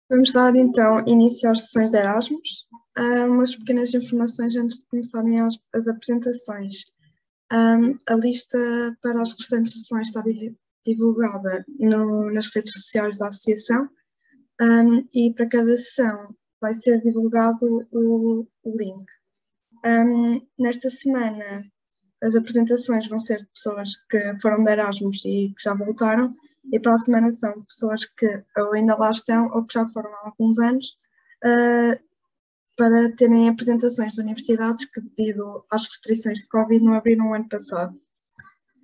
Vamos dar então início às sessões de Erasmus. Umas pequenas informações antes de começarem as apresentações. A lista para as restantes sessões está divulgada nas redes sociais da Associação e para cada sessão vai ser divulgado o link. Nesta semana as apresentações vão ser de pessoas que foram de Erasmus e que já voltaram, e para a semana são pessoas que ou ainda lá estão ou que já foram há alguns anos, para terem apresentações de universidades que, devido às restrições de Covid, não abriram o ano passado.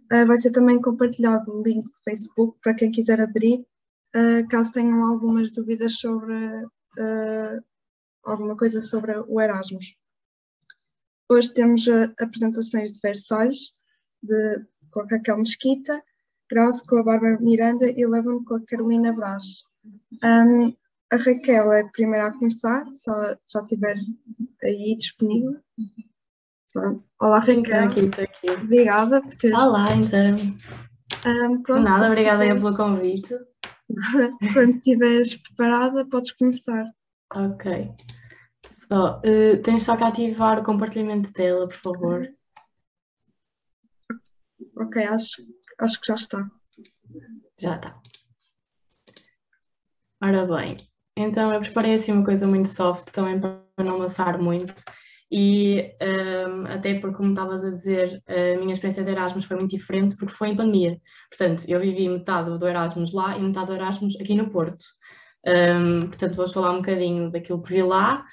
Vai ser também compartilhado o link do Facebook para quem quiser aderir, caso tenham algumas dúvidas sobre alguma coisa sobre o Erasmus. Hoje temos apresentações de Versalhes, com a Raquel Mesquita, Graça com a Bárbara Miranda e Levan com a Carolina Brás. A Raquel é a primeira a começar, se ela já estiver aí disponível. Pronto. Olá, Raquel. Estou aqui. Obrigada por teres... Olá, então. Pronto, Nada, obrigada pelo convite. Quando estiveres preparada, podes começar. Ok. Tens só que ativar o compartilhamento de tela, por favor. Ok, acho que já está. Já está. Ora bem, então eu preparei assim uma coisa muito soft também para não amassar muito. E até porque, como estavas a dizer, a minha experiência de Erasmus foi muito diferente porque foi em pandemia. Portanto, eu vivi metade do Erasmus lá e metade do Erasmus aqui no Porto. Portanto, vou falar um bocadinho daquilo que vi lá.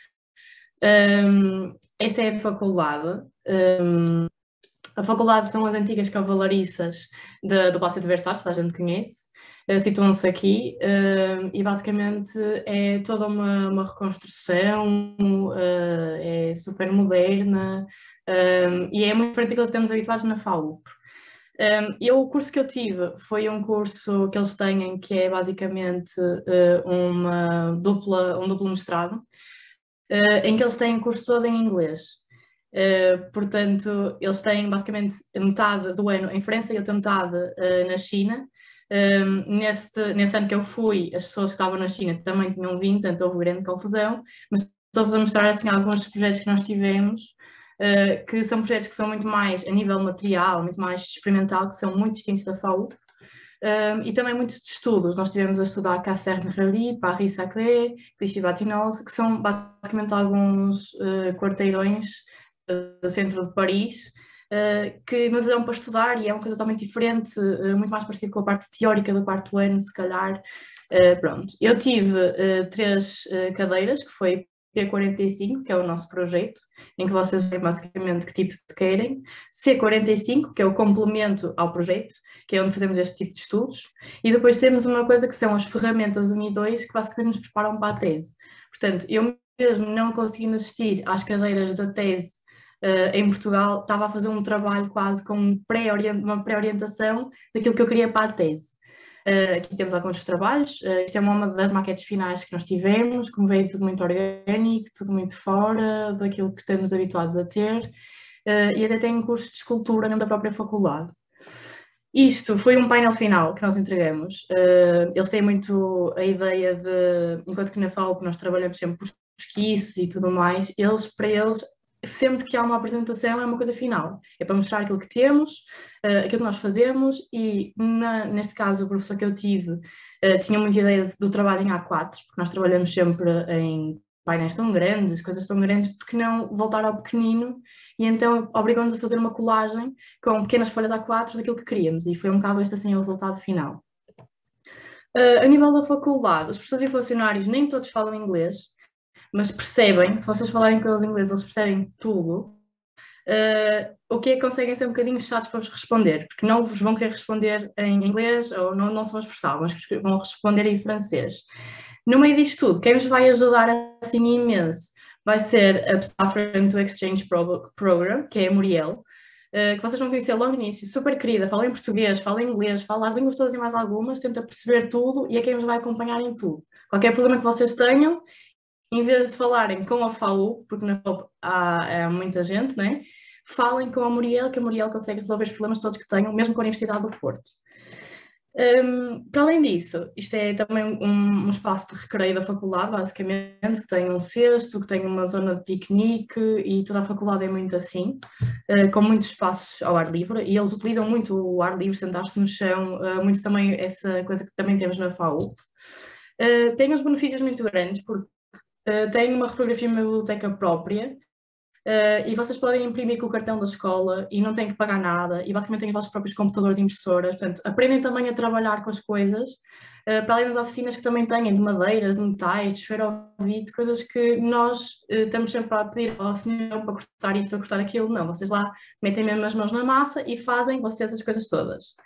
Esta é a faculdade. A faculdade são as antigas cavalariças do Palácio de Versalhes, toda a gente conhece. Situam-se aqui e basicamente é toda uma reconstrução, é super moderna e é muito diferente daquilo que estamos habituados na FAUP. O curso que eu tive foi um curso que eles têm que é basicamente um duplo mestrado, em que eles têm o curso todo em inglês. Portanto, eles têm basicamente metade do ano em França e outra metade na China. Nesse ano que eu fui, as pessoas que estavam na China também tinham vindo, portanto houve grande confusão, mas estou-vos a mostrar assim, alguns dos projetos que nós tivemos, que são projetos que são muito mais a nível material, muito mais experimental, que são muito distintos da FAU. E também muitos de estudos. Nós tivemos a estudar Caserne-Rally, Paris-Saclay, Clichy-Batignolles, que são basicamente alguns quarteirões do centro de Paris, que nos dão para estudar e é uma coisa totalmente diferente, muito mais parecida com a parte teórica do quarto ano, se calhar. Pronto, eu tive 3 cadeiras, que foi P45, que é o nosso projeto, em que vocês veem basicamente que tipo de querem, C45, que é o complemento ao projeto, que é onde fazemos este tipo de estudos, e depois temos uma coisa que são as ferramentas 1 e 2, que basicamente nos preparam para a tese. Portanto, eu mesmo não conseguindo assistir às cadeiras da tese em Portugal, estava a fazer um trabalho quase com uma pré-orientação daquilo que eu queria para a tese. Aqui temos alguns trabalhos, isto é uma das maquetes finais que nós tivemos, como veio tudo muito orgânico, tudo muito fora daquilo que estamos habituados a ter, e até tem cursos de escultura dentro da própria faculdade. Isto foi um painel final que nós entregamos. Eles têm muito a ideia de, enquanto que na FAUP nós trabalhamos sempre por esquiços e tudo mais, para eles, sempre que há uma apresentação é uma coisa final. É para mostrar aquilo que temos, aquilo que nós fazemos e, neste caso, o professor que eu tive tinha muita ideia do trabalho em A4, porque nós trabalhamos sempre em painéis tão grandes, coisas tão grandes, porque não voltar ao pequenino, e então obrigou-nos a fazer uma colagem com pequenas folhas A4 daquilo que queríamos, e foi um bocado este assim o resultado final. A nível da faculdade, os professores e funcionários nem todos falam inglês, mas percebem, se vocês falarem com eles inglês, eles percebem tudo. O que é que conseguem ser um bocadinho chatos para vos responder, porque não vos vão querer responder em inglês ou não se vão esforçar, mas vão responder em francês. No meio disto tudo, quem vos vai ajudar assim imenso vai ser a pessoa à frente do Exchange Program, que é a Muriel, que vocês vão conhecer logo no início, super querida, fala em português, fala em inglês, fala as línguas todas e mais algumas, tenta perceber tudo e é quem vos vai acompanhar em tudo. Qualquer problema que vocês tenham, em vez de falarem com a FAU, porque na FAU há muita gente, né? Falem com a Muriel, que a Muriel consegue resolver os problemas todos que tenham, mesmo com a Universidade do Porto. Para além disso, isto é também um espaço de recreio da faculdade, basicamente, que tem um cesto, que tem uma zona de piquenique e toda a faculdade é muito assim, com muitos espaços ao ar livre e eles utilizam muito o ar livre, sentar-se no chão, muito também essa coisa que também temos na FAU. Tem uns benefícios muito grandes porque tem uma reprografia e uma biblioteca própria. E vocês podem imprimir com o cartão da escola e não têm que pagar nada, e basicamente têm os vossos próprios computadores e impressoras, portanto, aprendem também a trabalhar com as coisas, para além das oficinas que também têm de madeiras, de metais, de esferovite, coisas que nós estamos sempre a pedir ao senhor para cortar isto ou cortar aquilo. Não, vocês lá metem mesmo as mãos na massa e fazem vocês as coisas todas.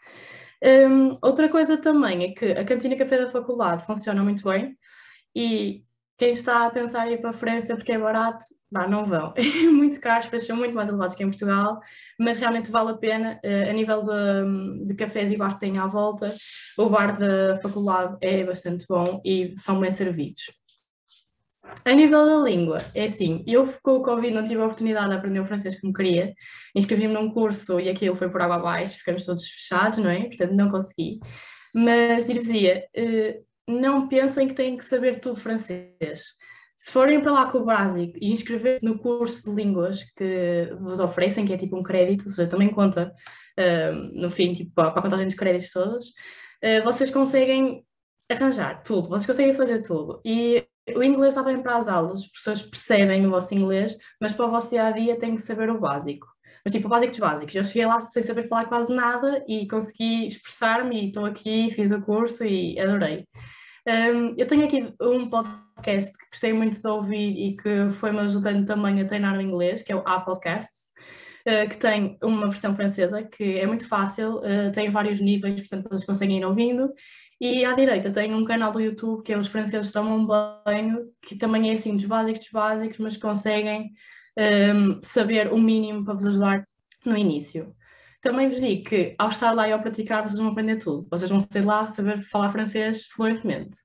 Outra coisa também é que a cantina café da faculdade funciona muito bem e quem está a pensar em ir para a França porque é barato, não vão. É muito caro, os preços são muito mais elevados que em Portugal, mas realmente vale a pena. A nível de cafés e bares que têm à volta, o bar da faculdade é bastante bom e são bem servidos. A nível da língua, é assim, eu com o Covid não tive a oportunidade de aprender o francês como queria, inscrevi-me num curso e aquilo foi por água abaixo, ficamos todos fechados, não é? Portanto, não consegui. Mas dir-vos-ia, não pensem que têm que saber tudo francês. Se forem para lá com o básico e inscrever-se no curso de línguas que vos oferecem, que é tipo um crédito, ou seja, também conta, no fim, tipo, para a contagem dos créditos todos, vocês conseguem arranjar tudo, vocês conseguem fazer tudo. E o inglês está bem para as aulas, as pessoas percebem o vosso inglês, mas para o vosso dia-a-dia têm que saber o básico. Mas tipo, o básico dos básicos. Eu cheguei lá sem saber falar quase nada e consegui expressar-me e estou aqui, fiz o curso e adorei. Eu tenho aqui um podcast que gostei muito de ouvir e que foi-me ajudando também a treinar o inglês, que é o A Podcasts, que tem uma versão francesa que é muito fácil, tem vários níveis, portanto vocês conseguem ir ouvindo. E à direita tem um canal do YouTube que é Os Franceses Tomam Banho, que também é assim dos básicos, mas conseguem saber o mínimo para vos ajudar no início. Também vos digo que ao estar lá e ao praticar vocês vão aprender tudo. Vocês vão sair lá saber falar francês fluentemente.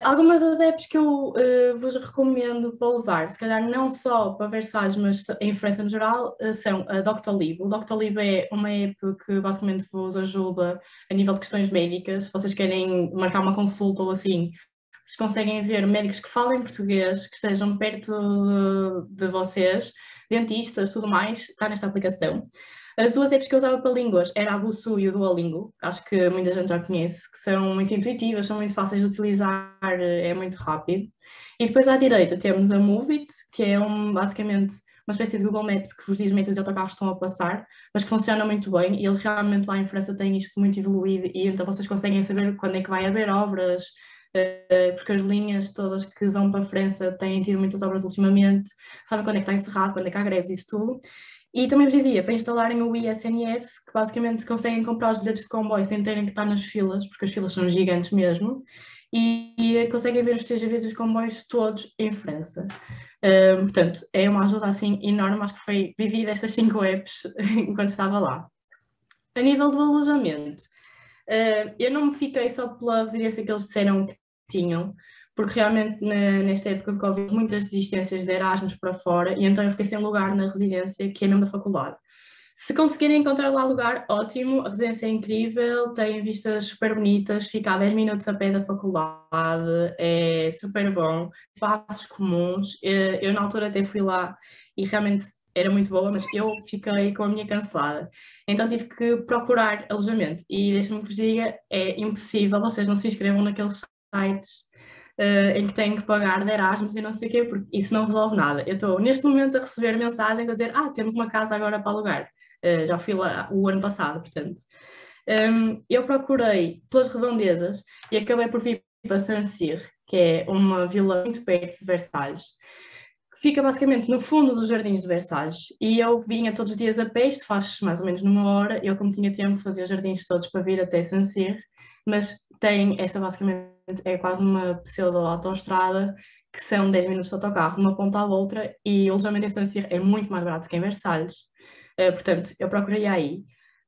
Algumas das apps que eu vos recomendo para usar, se calhar não só para Versalhes, mas em França no geral, são a Doctolib. O Doctolib é uma app que basicamente vos ajuda a nível de questões médicas. Se vocês querem marcar uma consulta ou assim, vocês conseguem ver médicos que falem português, que estejam perto de vocês, dentistas, tudo mais, está nesta aplicação. As duas apps que eu usava para línguas era a Busuu e o Duolingo, acho que muita gente já conhece, que são muito intuitivas, são muito fáceis de utilizar, é muito rápido. E depois à direita temos a Moveit, que é basicamente uma espécie de Google Maps que vos diz metas de autocarros que estão a passar, mas que funciona muito bem e eles realmente lá em França têm isto muito evoluído e então vocês conseguem saber quando é que vai haver obras, porque as linhas todas que vão para a França têm tido muitas obras ultimamente, sabem quando é que está encerrado, quando é que há greves, isso tudo. E também vos dizia, para instalarem o ISNF, que basicamente conseguem comprar os bilhetes de comboio sem terem que estar nas filas, porque as filas são gigantes mesmo, e conseguem ver os TGVs e os comboios todos em França. Portanto, é uma ajuda assim enorme, acho que foi vivi destas 5 apps enquanto estava lá. A nível do alojamento, eu não me fiquei só pela residência que eles disseram que tinham, porque realmente nesta época de Covid muitas desistências de Erasmus para fora e então eu fiquei sem lugar na residência, que é mesmo da faculdade. Se conseguirem encontrar lá lugar, ótimo, a residência é incrível, tem vistas super bonitas, fica a 10 minutos a pé da faculdade, é super bom, espaços comuns, eu na altura até fui lá e realmente era muito boa, mas eu fiquei com a minha cancelada. Então tive que procurar alojamento e deixa-me que vos diga, é impossível, vocês não se inscrevam naqueles sites em que têm que pagar de Erasmus e não sei o quê, porque isso não resolve nada. Eu estou neste momento a receber mensagens a dizer, temos uma casa agora para alugar. Já fui lá o ano passado, portanto. Eu procurei pelas redondezas e acabei por vir para Saint-Cyr, que é uma vila muito perto de Versalhes, que fica basicamente no fundo dos Jardins de Versalhes. E eu vinha todos os dias a pé, isto faz mais ou menos numa hora, eu como tinha tempo fazia os jardins todos para vir até Saint-Cyr, mas tem esta basicamente é quase uma pseudo-autoestrada que são 10 minutos de autocarro de uma ponta à outra e o alojamento em Saint-Cyr é muito mais barato que em Versalhes. Portanto, eu procurei aí.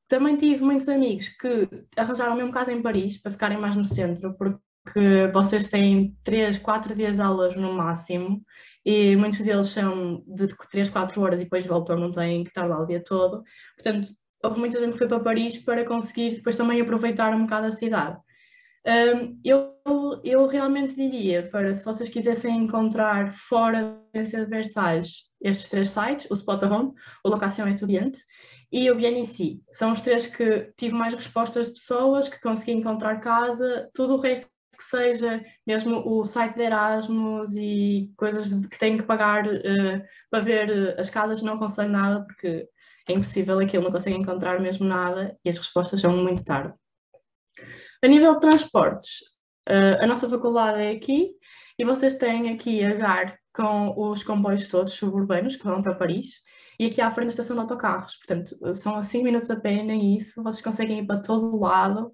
Também tive muitos amigos que arranjaram o mesmo casa em Paris para ficarem mais no centro, porque vocês têm 3, 4 dias de aulas no máximo e muitos deles são de 3, 4 horas e depois voltam, não têm que estar lá o dia todo. Portanto, houve muita gente que foi para Paris para conseguir depois também aproveitar um bocado a cidade. Eu realmente diria, para se vocês quisessem encontrar fora da residência de Versalhes estes 3 sites, o Spot Home, o Locação Estudiante e o BNC, são os 3 que tive mais respostas de pessoas que consegui encontrar casa, tudo o resto que seja, mesmo o site de Erasmus e coisas que têm que pagar para ver as casas, não aconselho nada porque é impossível aquilo, não conseguem encontrar mesmo nada e as respostas são muito tarde. A nível de transportes, a nossa faculdade é aqui e vocês têm aqui a GAR com os comboios todos suburbanos que vão para Paris e aqui à frente a estação de autocarros. Portanto, são a 5 minutos a pé, nem isso, vocês conseguem ir para todo o lado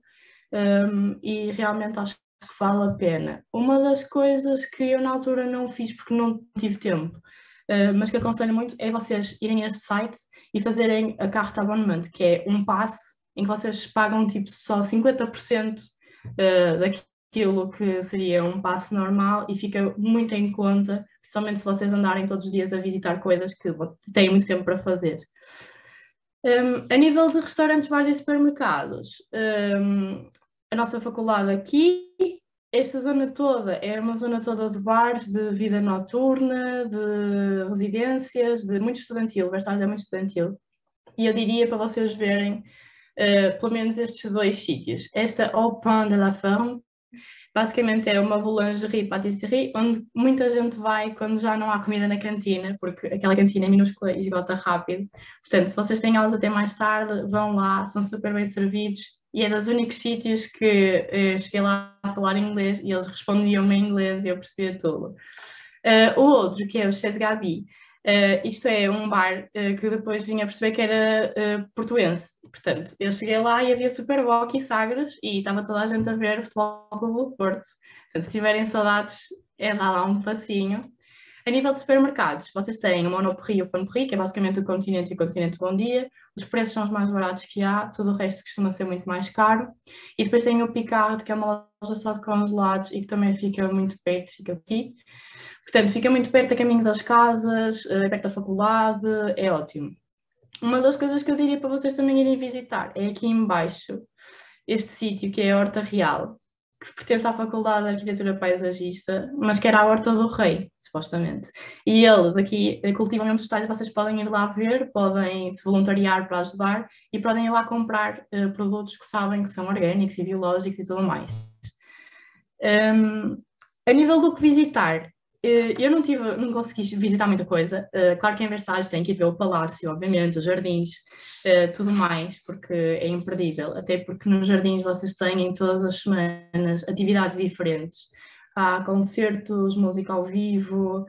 e realmente acho que vale a pena. Uma das coisas que eu na altura não fiz porque não tive tempo, mas que aconselho muito, é vocês irem a este site e fazerem a carte abonnement, que é um passe em que vocês pagam tipo só 50% daquilo que seria um passe normal e fica muito em conta, principalmente se vocês andarem todos os dias a visitar coisas que têm muito tempo para fazer. A nível de restaurantes, bares e supermercados, a nossa faculdade aqui, esta zona toda é uma zona toda de bares, de vida noturna, de residências, de muito estudantil, Versalhes é muito estudantil. E eu diria para vocês verem pelo menos estes 2 sítios. Esta Au Pain de la Ferme, basicamente é uma boulangerie-pâtisserie, onde muita gente vai quando já não há comida na cantina, porque aquela cantina é minúscula e esgota rápido. Portanto, se vocês têm aulas até mais tarde, vão lá, são super bem servidos. E é dos únicos sítios que cheguei lá a falar inglês e eles respondiam-me em inglês e eu percebia tudo. O outro, que é o Chez Gabi, isto é um bar que depois vim a perceber que era portuense. Portanto, eu cheguei lá e havia Superboc e Sagres e estava toda a gente a ver o Futebol Clube do Porto. Portanto, se tiverem saudades, é dar lá um passinho. A nível de supermercados, vocês têm o Monoprix e o Franprix, que é basicamente o Continente e o Continente Bom Dia. Os preços são os mais baratos que há, tudo o resto costuma ser muito mais caro. E depois tem o Picard, que é uma loja só de congelados e que também fica muito perto, fica aqui. Portanto, fica muito perto a caminho das casas, perto da faculdade, é ótimo. Uma das coisas que eu diria para vocês também irem visitar é aqui embaixo, este sítio que é a Horta Real, que pertence à Faculdade de Arquitetura Paisagista, mas que era a Horta do Rei, supostamente. E eles aqui cultivam mesmo vegetais e vocês podem ir lá ver, podem se voluntariar para ajudar e podem ir lá comprar produtos que sabem que são orgânicos e biológicos e tudo mais. A nível do que visitar, eu não consegui visitar muita coisa. Claro que em Versalhes tem que ir ver o palácio, obviamente, os jardins, tudo mais, porque é imperdível. Até porque nos jardins vocês têm todas as semanas atividades diferentes. Há concertos, música ao vivo,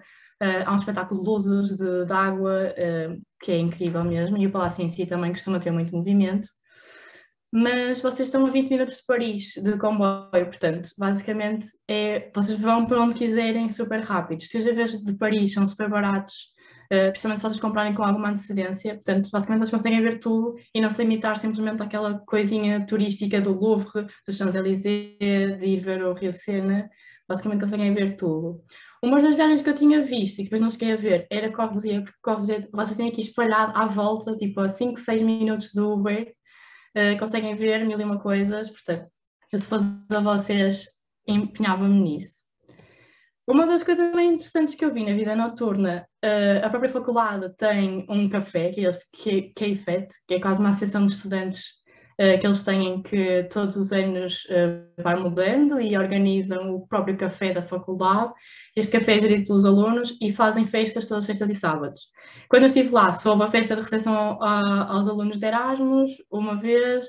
há um espetáculo de luzes, de água, que é incrível mesmo, e o palácio em si também costuma ter muito movimento. Mas vocês estão a 20 minutos de Paris de comboio, portanto, basicamente vocês vão para onde quiserem super rápidos. Os TGVs de Paris são super baratos, principalmente se vocês comprarem com alguma antecedência, portanto, basicamente vocês conseguem ver tudo e não se limitar simplesmente àquela coisinha turística do Louvre, dos Champs-Élysées, de ir ver o Rio Sena, basicamente conseguem ver tudo. Uma das viagens que eu tinha visto e que depois não cheguei a ver era Corbusier, porque Corbusier vocês têm aqui espalhado à volta, tipo a 5, 6 minutos do Uber, conseguem ver 1001 coisas, portanto, eu se fosse a vocês, empenhava-me nisso. Uma das coisas mais interessantes que eu vi na vida noturna, a própria faculdade tem um café, que é este CAFET, que é quase uma associação de estudantes que eles têm, que todos os anos vai mudando e organizam o próprio café da faculdade. Este café é gerido pelos alunos e fazem festas todas as sextas e sábados. Quando eu estive lá, só houve a festa de recepção aos alunos de Erasmus, uma vez,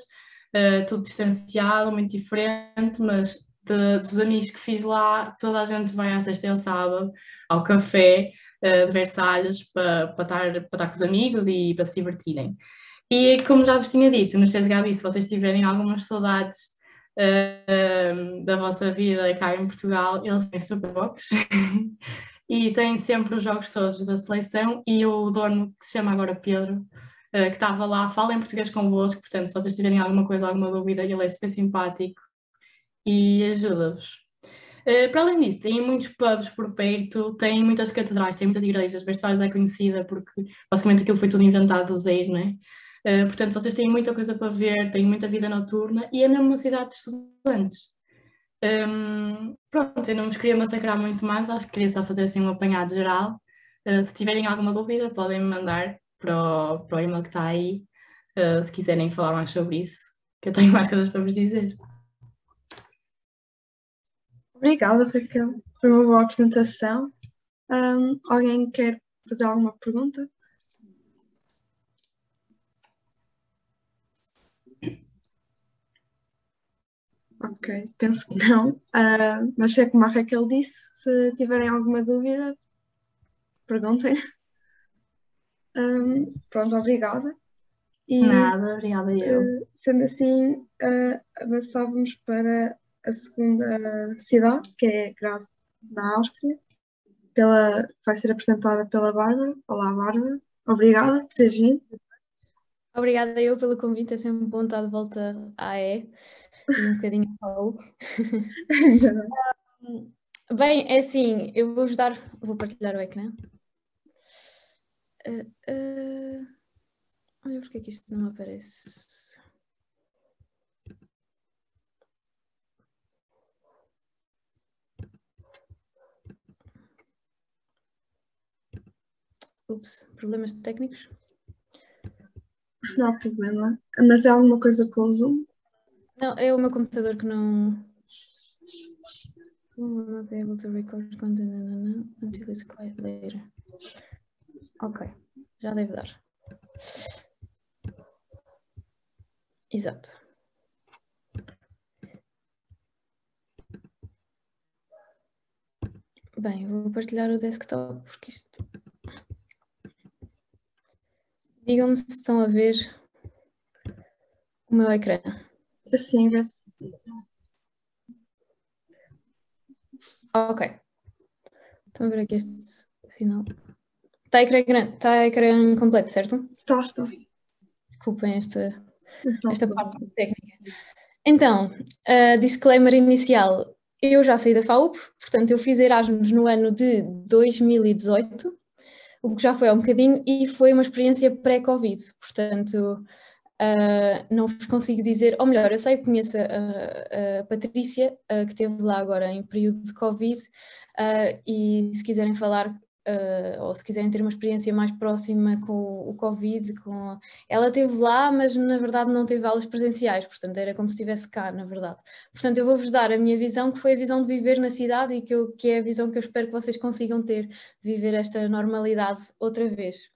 tudo distanciado, muito diferente, mas dos amigos que fiz lá, toda a gente vai à sexta e ao sábado, ao café de Versalhes, para estar com os amigos e para se divertirem. E como já vos tinha dito, no Chess Gabi, se vocês tiverem algumas saudades da vossa vida cá em Portugal, eles têm Superbox e têm sempre os jogos todos da seleção e o dono, que se chama agora Pedro, que estava lá, fala em português convosco, portanto, se vocês tiverem alguma coisa, alguma dúvida, ele é super simpático e ajuda-vos. Para além disso, tem muitos pubs por perto, tem muitas catedrais, tem muitas igrejas. Versalhes é conhecida porque basicamente aquilo foi tudo inventado do zero, né? Portanto, vocês têm muita coisa para ver, têm muita vida noturna e é mesmo uma cidade de estudantes. Pronto, eu não vos queria massacrar muito mais, acho que queria só fazer assim um apanhado geral. Se tiverem alguma dúvida, podem me mandar para o e-mail que está aí, se quiserem falar mais sobre isso, que eu tenho mais coisas para vos dizer. Obrigada, Raquel. Foi uma boa apresentação. Alguém quer fazer alguma pergunta? Ok, penso que não. Mas é como a Raquel disse, se tiverem alguma dúvida, perguntem. Pronto, obrigada. E Nada, obrigada eu. sendo assim, avançávamos para a segunda cidade, que é Graz, na Áustria, vai ser apresentada pela Bárbara. Olá, Bárbara. Obrigada por teres vindo. Obrigada eu pelo convite, é sempre bom estar de volta à E e um bocadinho ao Bem, é assim, eu vou ajudar, vou partilhar o ecrã. Olha porque é que isto não me aparece. Ups, problemas técnicos. Não há problema. Mas é alguma coisa com o Zoom? Não, é o meu computador que não... Will not be able to record content until it's quiet later. Ok, já deve dar. Exato. Bem, vou partilhar o desktop porque isto... Digam-me se estão a ver o meu ecrã. Assim, Ok. Estão a ver aqui este sinal. Está ecrã completo, certo? está. Desculpem esta parte técnica. Então, disclaimer inicial. Eu já saí da FAUP, portanto eu fiz Erasmus no ano de 2018, o que já foi há um bocadinho, e foi uma experiência pré-Covid. Portanto, não vos consigo dizer, ou melhor, eu sei que conheço a Patrícia, que esteve lá agora em período de Covid, e se quiserem falar, ou se quiserem ter uma experiência mais próxima com o Covid, ela esteve lá, mas na verdade não teve aulas presenciais, portanto era como se estivesse cá, na verdade. Portanto eu vou-vos dar a minha visão, que foi a visão de viver na cidade e que é a visão que eu espero que vocês consigam ter, de viver esta normalidade outra vez.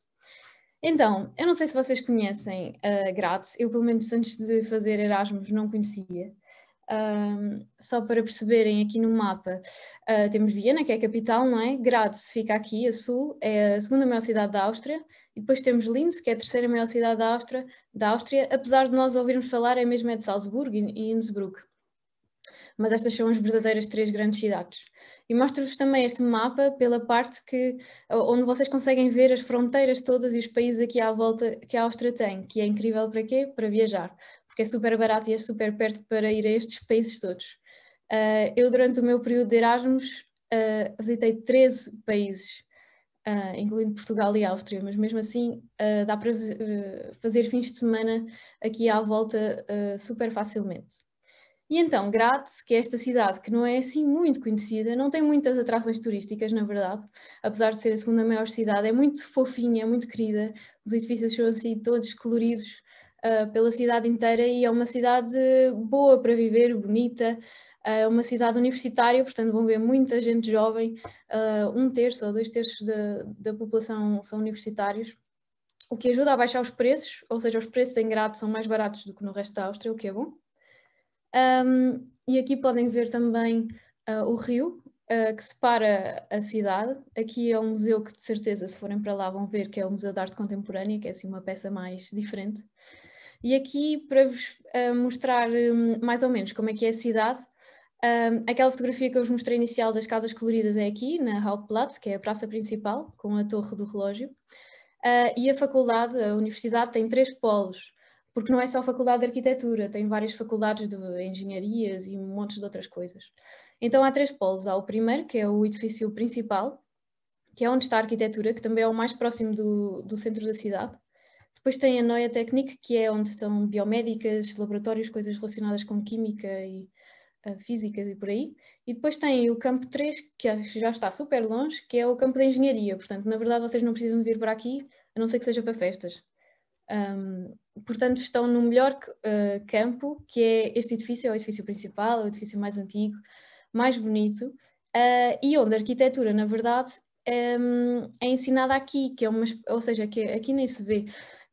Então, eu não sei se vocês conhecem Graz, eu pelo menos antes de fazer Erasmus não conhecia. Só para perceberem aqui no mapa, temos Viena, que é a capital, não é? Graz fica aqui, a sul, é a segunda maior cidade da Áustria, e depois temos Linz, que é a terceira maior cidade da Áustria, apesar de nós ouvirmos falar, é mesmo de Salzburgo e Innsbruck. Mas estas são as verdadeiras três grandes cidades. E mostro-vos também este mapa pela parte onde vocês conseguem ver as fronteiras todas e os países aqui à volta que a Áustria tem, que é incrível para quê? Para viajar, porque é super barato e é super perto para ir a estes países todos. Eu, durante o meu período de Erasmus, visitei 13 países, incluindo Portugal e Áustria, mas mesmo assim dá para fazer fins de semana aqui à volta super facilmente. E então, Graz, que é esta cidade que não é assim muito conhecida, não tem muitas atrações turísticas, na verdade, apesar de ser a segunda maior cidade, é muito fofinha, é muito querida, os edifícios são assim todos coloridos pela cidade inteira e é uma cidade boa para viver, bonita, é uma cidade universitária, portanto vão ver muita gente jovem, 1/3 ou 2/3 da população são universitários, o que ajuda a baixar os preços, ou seja, os preços em Graz são mais baratos do que no resto da Áustria, o que é bom. E aqui podem ver também o rio que separa a cidade. Aqui é um museu que de certeza, se forem para lá, vão ver, que é o Museu de Arte Contemporânea, que é assim uma peça mais diferente. E aqui, para vos mostrar mais ou menos como é que é a cidade, aquela fotografia que eu vos mostrei inicial das casas coloridas é aqui, na Hauptplatz, que é a praça principal, com a torre do relógio. E a faculdade, a universidade, tem 3 polos, porque não é só faculdade de arquitetura, tem várias faculdades de engenharias e montes de outras coisas. Então há 3 polos. Há o primeiro, que é o edifício principal, que é onde está a arquitetura, que também é o mais próximo do centro da cidade. Depois tem a Neue Technik, que é onde estão biomédicas, laboratórios, coisas relacionadas com química e físicas e por aí. E depois tem o campo 3, que já está super longe, que é o campo de engenharia. Portanto, na verdade, vocês não precisam de vir para aqui, a não ser que seja para festas. Portanto, estão no melhor campo, que é este edifício, é o edifício principal, é o edifício mais antigo, mais bonito, e onde a arquitetura, na verdade, é ensinada aqui, que é ou seja, que aqui nem se vê,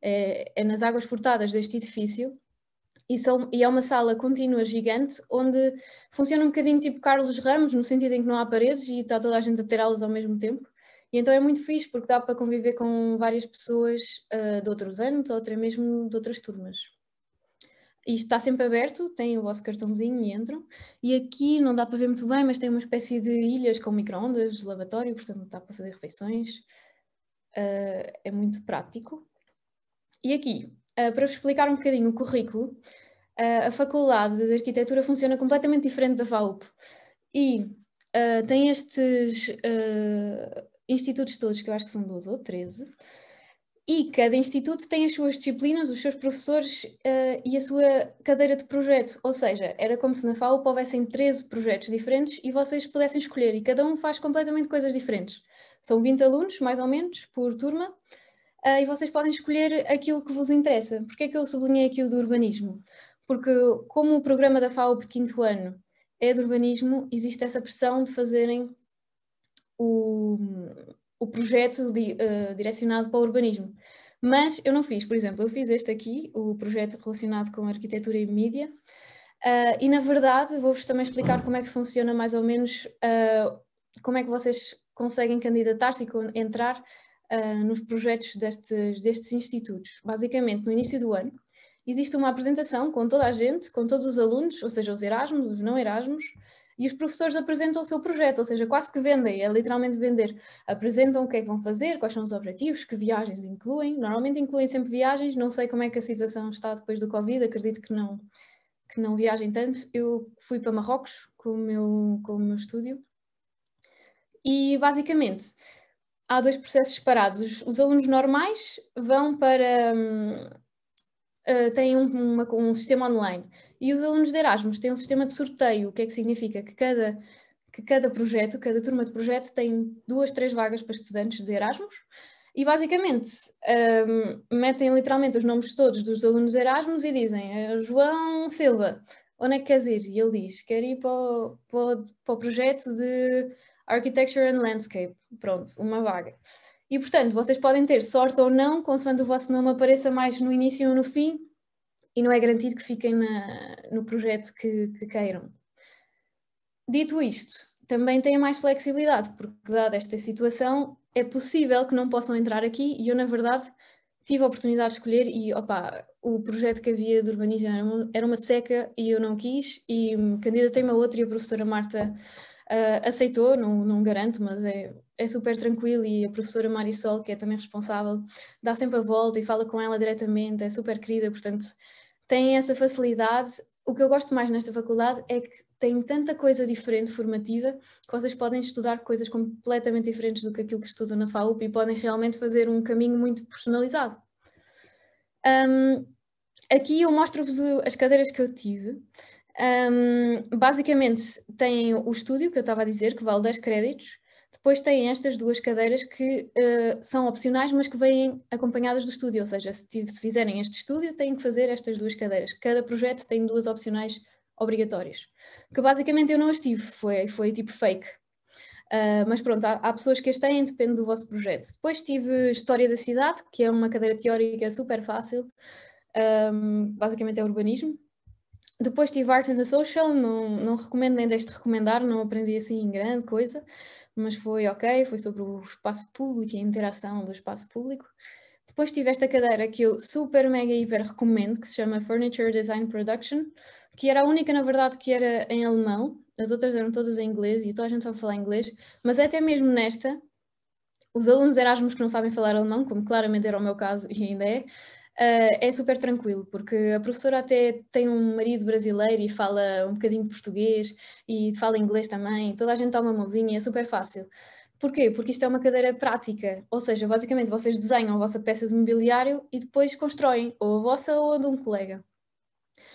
é nas águas furtadas deste edifício, e é uma sala contínua gigante, onde funciona um bocadinho tipo Carlos Ramos, no sentido em que não há paredes e está toda a gente a ter aulas ao mesmo tempo. E então é muito fixe, porque dá para conviver com várias pessoas de outros anos, ou até mesmo de outras turmas. Isto está sempre aberto, tem o vosso cartãozinho e entram. E aqui não dá para ver muito bem, mas tem uma espécie de ilhas com micro-ondas, lavatório, portanto dá para fazer refeições. É muito prático. E aqui, para vos explicar um bocadinho o currículo, a Faculdade de Arquitetura funciona completamente diferente da FAUP. E tem estes institutos todos, que eu acho que são 12 ou 13, e cada instituto tem as suas disciplinas, os seus professores e a sua cadeira de projeto. Ou seja, era como se na FAUP houvessem 13 projetos diferentes e vocês pudessem escolher, e cada um faz completamente coisas diferentes. São 20 alunos, mais ou menos, por turma, e vocês podem escolher aquilo que vos interessa. Porquê é que eu sublinhei aqui o do urbanismo? Porque como o programa da FAUP de 5º ano é de urbanismo, existe essa pressão de fazerem o projeto direcionado para o urbanismo. Mas eu não fiz, por exemplo, eu fiz este aqui, o projeto relacionado com arquitetura e mídia, e na verdade vou-vos também explicar como é que funciona mais ou menos, como é que vocês conseguem candidatar-se e entrar nos projetos destes institutos. Basicamente, no início do ano, existe uma apresentação com toda a gente, com todos os alunos, ou seja, os Erasmus, os não Erasmus, e os professores apresentam o seu projeto, ou seja, quase que vendem, é literalmente vender. Apresentam o que é que vão fazer, quais são os objetivos, que viagens incluem. Normalmente incluem sempre viagens, não sei como é que a situação está depois do Covid, acredito que não viajem tanto. Eu fui para Marrocos com o meu estúdio. E basicamente há 2 processos separados. Os alunos normais vão para... têm um sistema online. E os alunos de Erasmus têm um sistema de sorteio. O que é que significa? Que cada projeto, cada turma de projeto tem 2, 3 vagas para estudantes de Erasmus. E basicamente metem literalmente os nomes todos dos alunos de Erasmus e dizem: João Silva, onde é que queres ir? E ele diz: quero ir para o projeto de Architecture and Landscape. Pronto, uma vaga. E, portanto, vocês podem ter sorte ou não, consoante o vosso nome apareça mais no início ou no fim, e não é garantido que fiquem no projeto que queiram. Dito isto, também têm mais flexibilidade, porque, dada esta situação, é possível que não possam entrar aqui, e eu, na verdade, tive a oportunidade de escolher, e, o projeto que havia de urbanismo era uma seca, e eu não quis, e candidatei-me a outro, e a professora Marta aceitou, não garanto, mas é super tranquilo, e a professora Marisol, que é também responsável, dá sempre a volta e fala com ela diretamente, é super querida, portanto, tem essa facilidade. O que eu gosto mais nesta faculdade é que tem tanta coisa diferente, formativa, que vocês podem estudar coisas completamente diferentes do que aquilo que estudam na FAUP e podem realmente fazer um caminho muito personalizado. Aqui eu mostro-vos as cadeiras que eu tive. Basicamente tem o estúdio, que eu estava a dizer, que vale 10 créditos. Depois tem estas 2 cadeiras que são opcionais, mas que vêm acompanhadas do estúdio. Ou seja, se fizerem este estúdio, têm que fazer estas 2 cadeiras. Cada projeto tem 2 opcionais obrigatórias. Que basicamente eu não as tive, foi tipo fake. Mas pronto, há pessoas que as têm, depende do vosso projeto. Depois tive História da Cidade, que é uma cadeira teórica super fácil. Basicamente é urbanismo. Depois tive Art and the Social, não recomendo nem deixo de recomendar, não aprendi assim grande coisa, mas foi ok, foi sobre o espaço público e a interação do espaço público. Depois tive esta cadeira que eu super, mega, hiper recomendo, que se chama Furniture Design Production, que era a única, na verdade, que era em alemão, as outras eram todas em inglês e toda a gente sabe falar inglês, mas até mesmo nesta, os alunos Erasmus que não sabem falar alemão, como claramente era o meu caso e ainda é super tranquilo, porque a professora até tem um marido brasileiro e fala um bocadinho de português e fala inglês também, toda a gente dá uma mãozinha, é super fácil. Porquê? Porque isto é uma cadeira prática, ou seja, basicamente vocês desenham a vossa peça de mobiliário e depois constroem, ou a vossa ou a de um colega.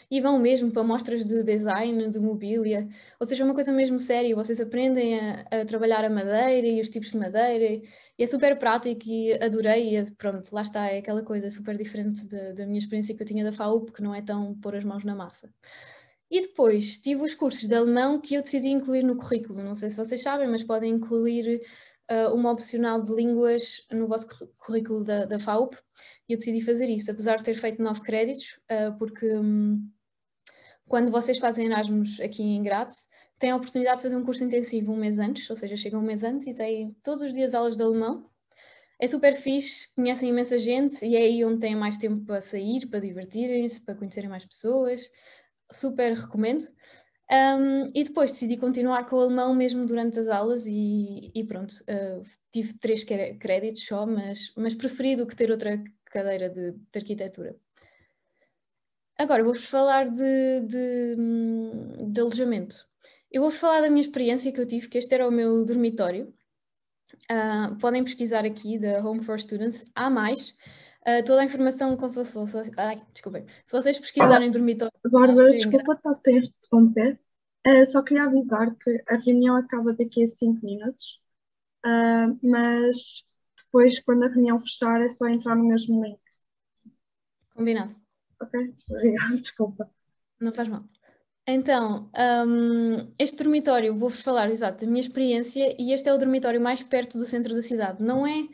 E vão mesmo para mostras de design, de mobília, ou seja, uma coisa mesmo séria, vocês aprendem a trabalhar a madeira e os tipos de madeira, e é super prático e adorei, e pronto, lá está, é aquela coisa super diferente da minha experiência que eu tinha da FAUP, que não é tão pôr as mãos na massa. E depois tive os cursos de alemão que eu decidi incluir no currículo, não sei se vocês sabem, mas podem incluir uma opcional de línguas no vosso currículo da FAUP, e eu decidi fazer isso, apesar de ter feito 9 créditos, porque quando vocês fazem Erasmus aqui em Graz, têm a oportunidade de fazer um curso intensivo um mês antes, ou seja, chegam um mês antes e têm todos os dias aulas de alemão. É super fixe, conhecem imensa gente e é aí onde têm mais tempo para sair, para divertirem-se, para conhecerem mais pessoas. Super recomendo. E depois decidi continuar com o alemão mesmo durante as aulas e pronto, tive 3 créditos só, mas preferi do que ter outra cadeira de arquitetura. Agora, vou-vos falar de alojamento. Eu vou-vos falar da minha experiência que eu tive, que este era o meu dormitório. Podem pesquisar aqui, da Home for Students. Há mais. Toda a informação, como se fosse... desculpem. Se vocês pesquisarem dormitório... Bárbara, desculpa estar a interromper. Só queria avisar que a reunião acaba daqui a 5 minutos, mas depois, quando a reunião fechar, é só entrar no mesmo link. Combinado. Ok? Obrigada, desculpa. Não faz mal. Então, este dormitório, vou-vos falar, exato, da minha experiência, e este é o dormitório mais perto do centro da cidade. Não é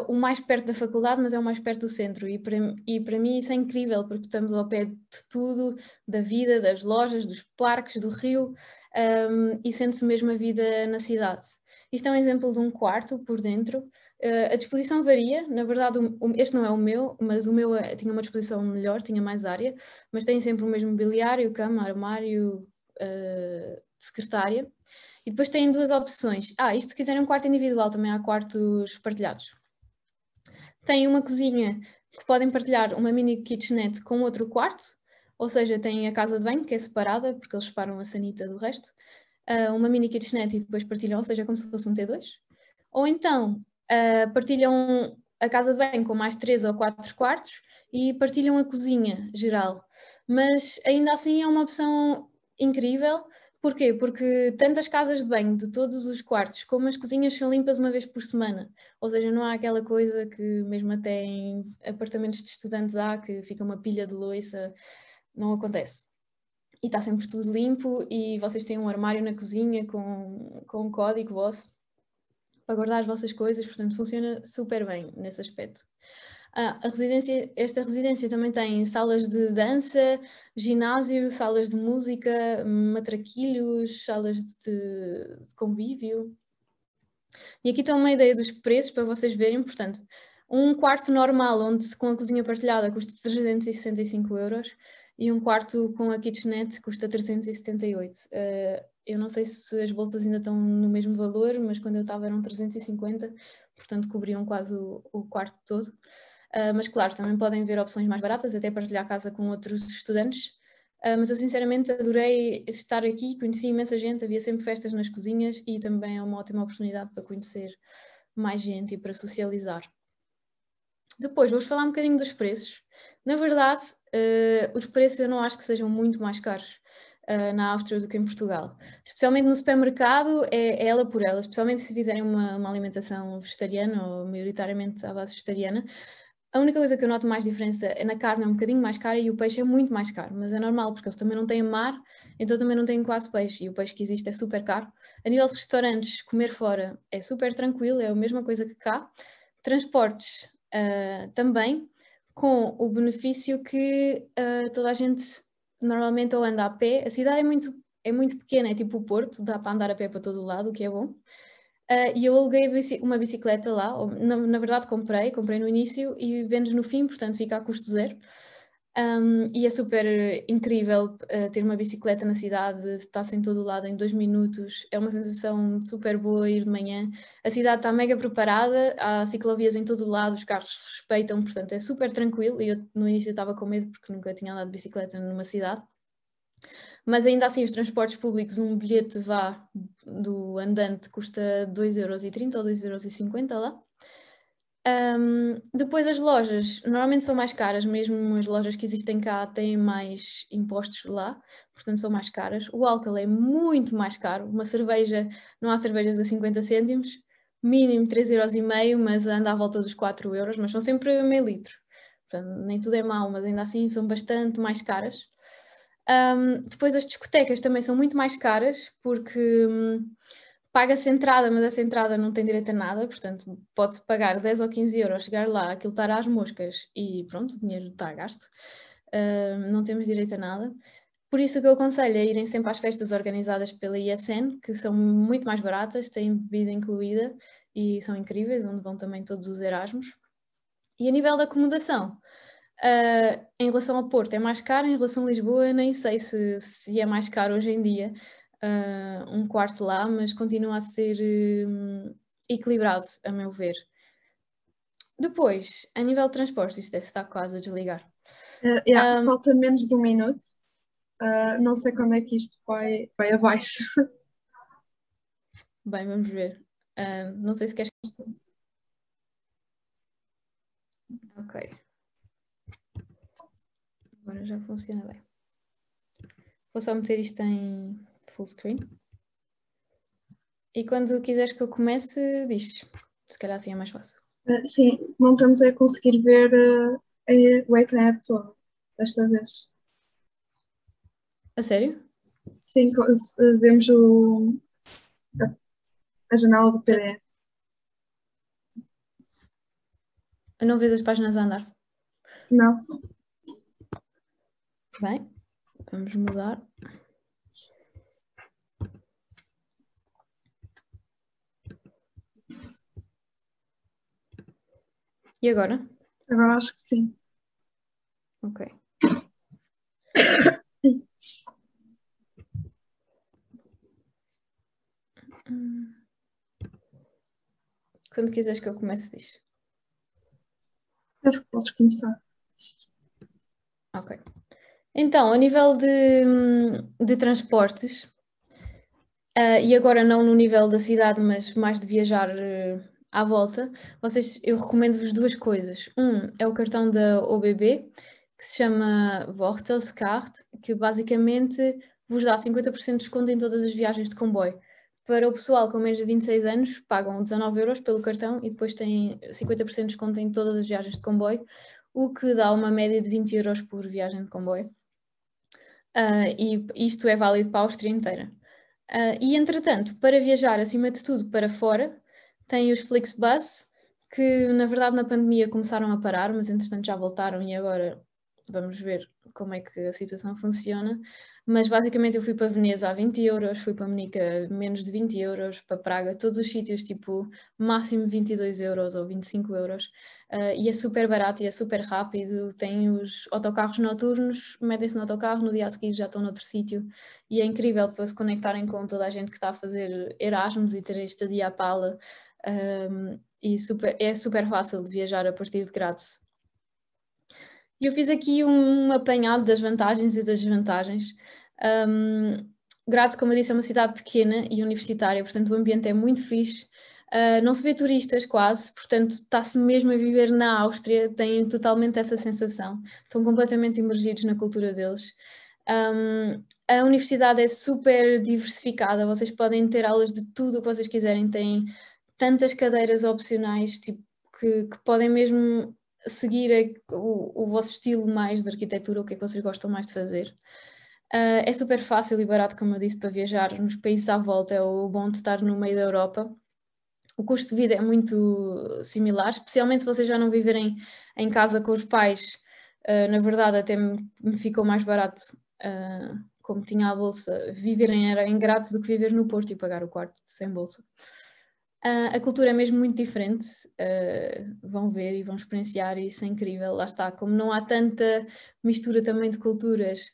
o mais perto da faculdade, mas é o mais perto do centro, e para mim isso é incrível, porque estamos ao pé de tudo, da vida, das lojas, dos parques, do rio, e sente-se mesmo a vida na cidade. Isto é um exemplo de um quarto por dentro. A disposição varia, na verdade este não é o meu, mas o meu tinha uma disposição melhor, tinha mais área, mas tem sempre o mesmo mobiliário, cama, armário, secretária. E depois têm 2 opções. Isto se quiserem um quarto individual, também há quartos partilhados. Tem uma cozinha que podem partilhar uma mini kitchenette com outro quarto, ou seja, tem a casa de banho, que é separada, porque eles separam a sanita do resto, uma mini kitchenette e depois partilham, ou seja, como se fosse um T2. Ou então, partilham a casa de banho com mais 3 ou 4 quartos e partilham a cozinha geral. Mas ainda assim é uma opção incrível. Porquê? Porque tanto as casas de banho de todos os quartos como as cozinhas são limpas uma vez por semana. Ou seja, não há aquela coisa que mesmo até em apartamentos de estudantes há, que fica uma pilha de louça. Não acontece. E está sempre tudo limpo e vocês têm um armário na cozinha com um código vosso para guardar as vossas coisas, portanto funciona super bem nesse aspecto. Esta residência também tem salas de dança, ginásio, salas de música, matraquilhos, salas de convívio. E aqui está uma ideia dos preços para vocês verem, portanto, um quarto normal, onde com a cozinha partilhada, custa 365 euros, e um quarto com a kitchenette custa 378. Eu não sei se as bolsas ainda estão no mesmo valor, mas quando eu estava eram 350, portanto cobriam quase o quarto todo. Mas claro, também podem ver opções mais baratas, até partilhar casa com outros estudantes. Mas eu sinceramente adorei estar aqui, conheci imensa gente, havia sempre festas nas cozinhas e também é uma ótima oportunidade para conhecer mais gente e para socializar. Depois, vou-vos falar um bocadinho dos preços. Na verdade, os preços eu não acho que sejam muito mais caros na Áustria do que em Portugal. Especialmente no supermercado, é ela por ela, especialmente se fizerem uma alimentação vegetariana ou maioritariamente à base vegetariana. A única coisa que eu noto mais diferença é na carne, é um bocadinho mais cara e o peixe é muito mais caro, mas é normal porque eles também não têm mar, então também não têm quase peixe e o peixe que existe é super caro. A nível de restaurantes, comer fora é super tranquilo, é a mesma coisa que cá. Transportes também, com o benefício que toda a gente normalmente ou anda a pé, a cidade é muito pequena, é tipo o Porto, dá para andar a pé para todo o lado, o que é bom. E eu aluguei uma bicicleta lá, na verdade comprei no início e vendes no fim, portanto fica a custo zero. E é super incrível ter uma bicicleta na cidade, está-se em todo o lado em 2 minutos, é uma sensação super boa ir de manhã. A cidade está mega preparada, há ciclovias em todo o lado, os carros respeitam, portanto é super tranquilo. E eu no início estava com medo porque nunca tinha andado de bicicleta numa cidade. mas ainda assim os transportes públicos, um bilhete vá do andante custa 2,30 € ou 2,50 € lá. Depois as lojas, normalmente são mais caras, mesmo as lojas que existem cá têm mais impostos lá, portanto são mais caras. O álcool é muito mais caro, uma cerveja, não há cervejas a 50 cêntimos, mínimo 3,5 €, mas anda à volta dos 4 €, mas são sempre meio litro. Portanto, nem tudo é mau, mas ainda assim são bastante mais caras. Depois as discotecas também são muito mais caras, porque paga-se entrada, mas essa entrada não tem direito a nada, portanto pode-se pagar 10 ou 15 €, chegar lá, aquilo estar às moscas e pronto, o dinheiro está gasto. Não temos direito a nada. Por isso o que eu aconselho é irem sempre às festas organizadas pela ISN, que são muito mais baratas, têm bebida incluída e são incríveis, onde vão também todos os Erasmus. E a nível da acomodação, em relação ao Porto é mais caro, em relação a Lisboa nem sei se é mais caro hoje em dia, um quarto lá, mas continua a ser equilibrado, a meu ver. Depois, a nível de transportes, isto deve estar quase a desligar. Falta menos de 1 minuto. Não sei quando é que isto vai abaixo. Bem, vamos ver. Não sei se queres... Ok. Agora já funciona bem. Vou só meter isto em full screen. E quando quiseres que eu comece, diz. Se calhar assim é mais fácil. Sim, não estamos a conseguir ver o ecrã todo desta vez. A sério? Sim, vemos a janela do PDF. Não vês as páginas a andar? Não. Bem, vamos mudar. E agora? Agora acho que sim. Ok. Quando quiseres que eu comece, diz. Penso que podes começar. Ok. Então, a nível de transportes, e agora não no nível da cidade, mas mais de viajar à volta, eu recomendo-vos duas coisas. É o cartão da OBB, que se chama Vortelskart, que basicamente vos dá 50% de desconto em todas as viagens de comboio. Para o pessoal com menos de 26 anos, pagam 19 € pelo cartão e depois têm 50% de desconto em todas as viagens de comboio, o que dá uma média de 20 € por viagem de comboio. E isto é válido para a Áustria inteira. E entretanto, para viajar acima de tudo para fora, tem os Flixbus, que na verdade na pandemia começaram a parar, mas entretanto já voltaram e agora vamos ver como é que a situação funciona. Mas basicamente eu fui para Veneza a 20 €, fui para Munique a menos de 20 €, para Praga, todos os sítios tipo máximo 22 € ou 25 €. E é super barato e é super rápido. Tem os autocarros noturnos, metem-se no autocarro, no dia a seguir já estão noutro sítio. E é incrível para se conectarem com toda a gente que está a fazer Erasmus e ter estadia à pala. E é super fácil de viajar a partir de Graz. E eu fiz aqui um apanhado das vantagens e das desvantagens. Graz, como eu disse, é uma cidade pequena e universitária, portanto o ambiente é muito fixe. Não se vê turistas quase, portanto está-se mesmo a viver na Áustria, têm totalmente essa sensação. Estão completamente imergidos na cultura deles. A universidade é super diversificada, vocês podem ter aulas de tudo o que vocês quiserem, têm tantas cadeiras opcionais tipo, que podem mesmo seguir o vosso estilo mais de arquitetura, o que é que vocês gostam mais de fazer. É super fácil e barato, como eu disse, para viajar nos países à volta, é o bom de estar no meio da Europa. O custo de vida é muito similar, especialmente se vocês já não viverem em casa com os pais. Na verdade, até me ficou mais barato, como tinha a bolsa, viver em Graz do que viver no Porto e pagar o quarto sem bolsa. A cultura é mesmo muito diferente, vão ver e vão experienciar e isso é incrível, lá está, como não há tanta mistura também de culturas,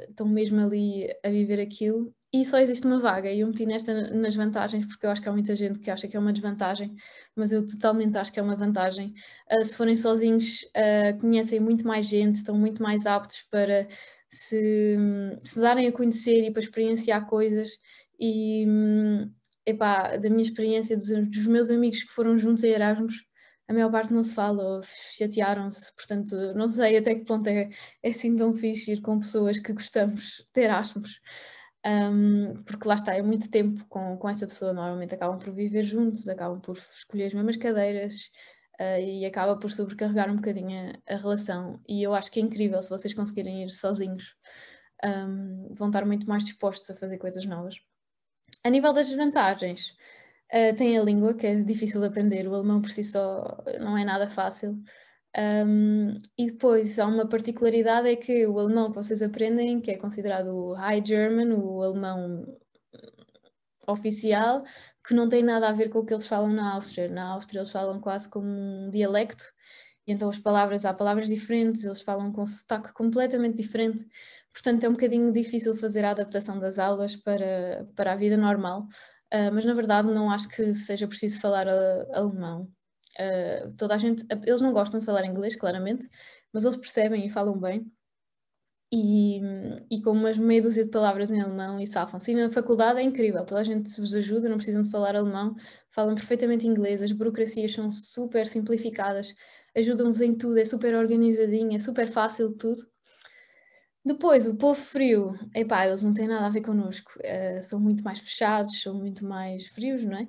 estão mesmo ali a viver aquilo e só existe uma vaga e eu meti nesta nas vantagens porque eu acho que há muita gente que acha que é uma desvantagem, mas eu totalmente acho que é uma vantagem. Se forem sozinhos, conhecem muito mais gente, estão muito mais aptos para se darem a conhecer e para experienciar coisas. E epá, da minha experiência, dos meus amigos que foram juntos a Erasmus, a maior parte não se fala ou chatearam-se, portanto não sei até que ponto é assim tão fixe ir com pessoas que gostamos de Erasmus. Porque lá está, é muito tempo com essa pessoa, normalmente acabam por viver juntos, acabam por escolher as mesmas cadeiras e acaba por sobrecarregar um bocadinho a relação. E eu acho que é incrível se vocês conseguirem ir sozinhos, vão estar muito mais dispostos a fazer coisas novas. A nível das desvantagens, tem a língua, que é difícil de aprender, o alemão por si só não é nada fácil. E depois há uma particularidade, é que o alemão que vocês aprendem, que é considerado o High German, o alemão oficial, que não tem nada a ver com o que eles falam na Áustria. Na Áustria eles falam quase como um dialecto, e então há palavras diferentes, eles falam com um sotaque completamente diferente, portanto é um bocadinho difícil fazer a adaptação das aulas para a vida normal, mas na verdade não acho que seja preciso falar alemão. Toda a gente, eles não gostam de falar inglês, claramente, mas eles percebem e falam bem. E com umas meia dúzia de palavras em alemão e safam-se. E na faculdade é incrível, toda a gente vos ajuda, não precisam de falar alemão, falam perfeitamente inglês, as burocracias são super simplificadas, ajudam-nos em tudo, é super organizadinho, é super fácil tudo. Depois, o povo frio, epá, eles não têm nada a ver connosco, são muito mais fechados, são muito mais frios, não é?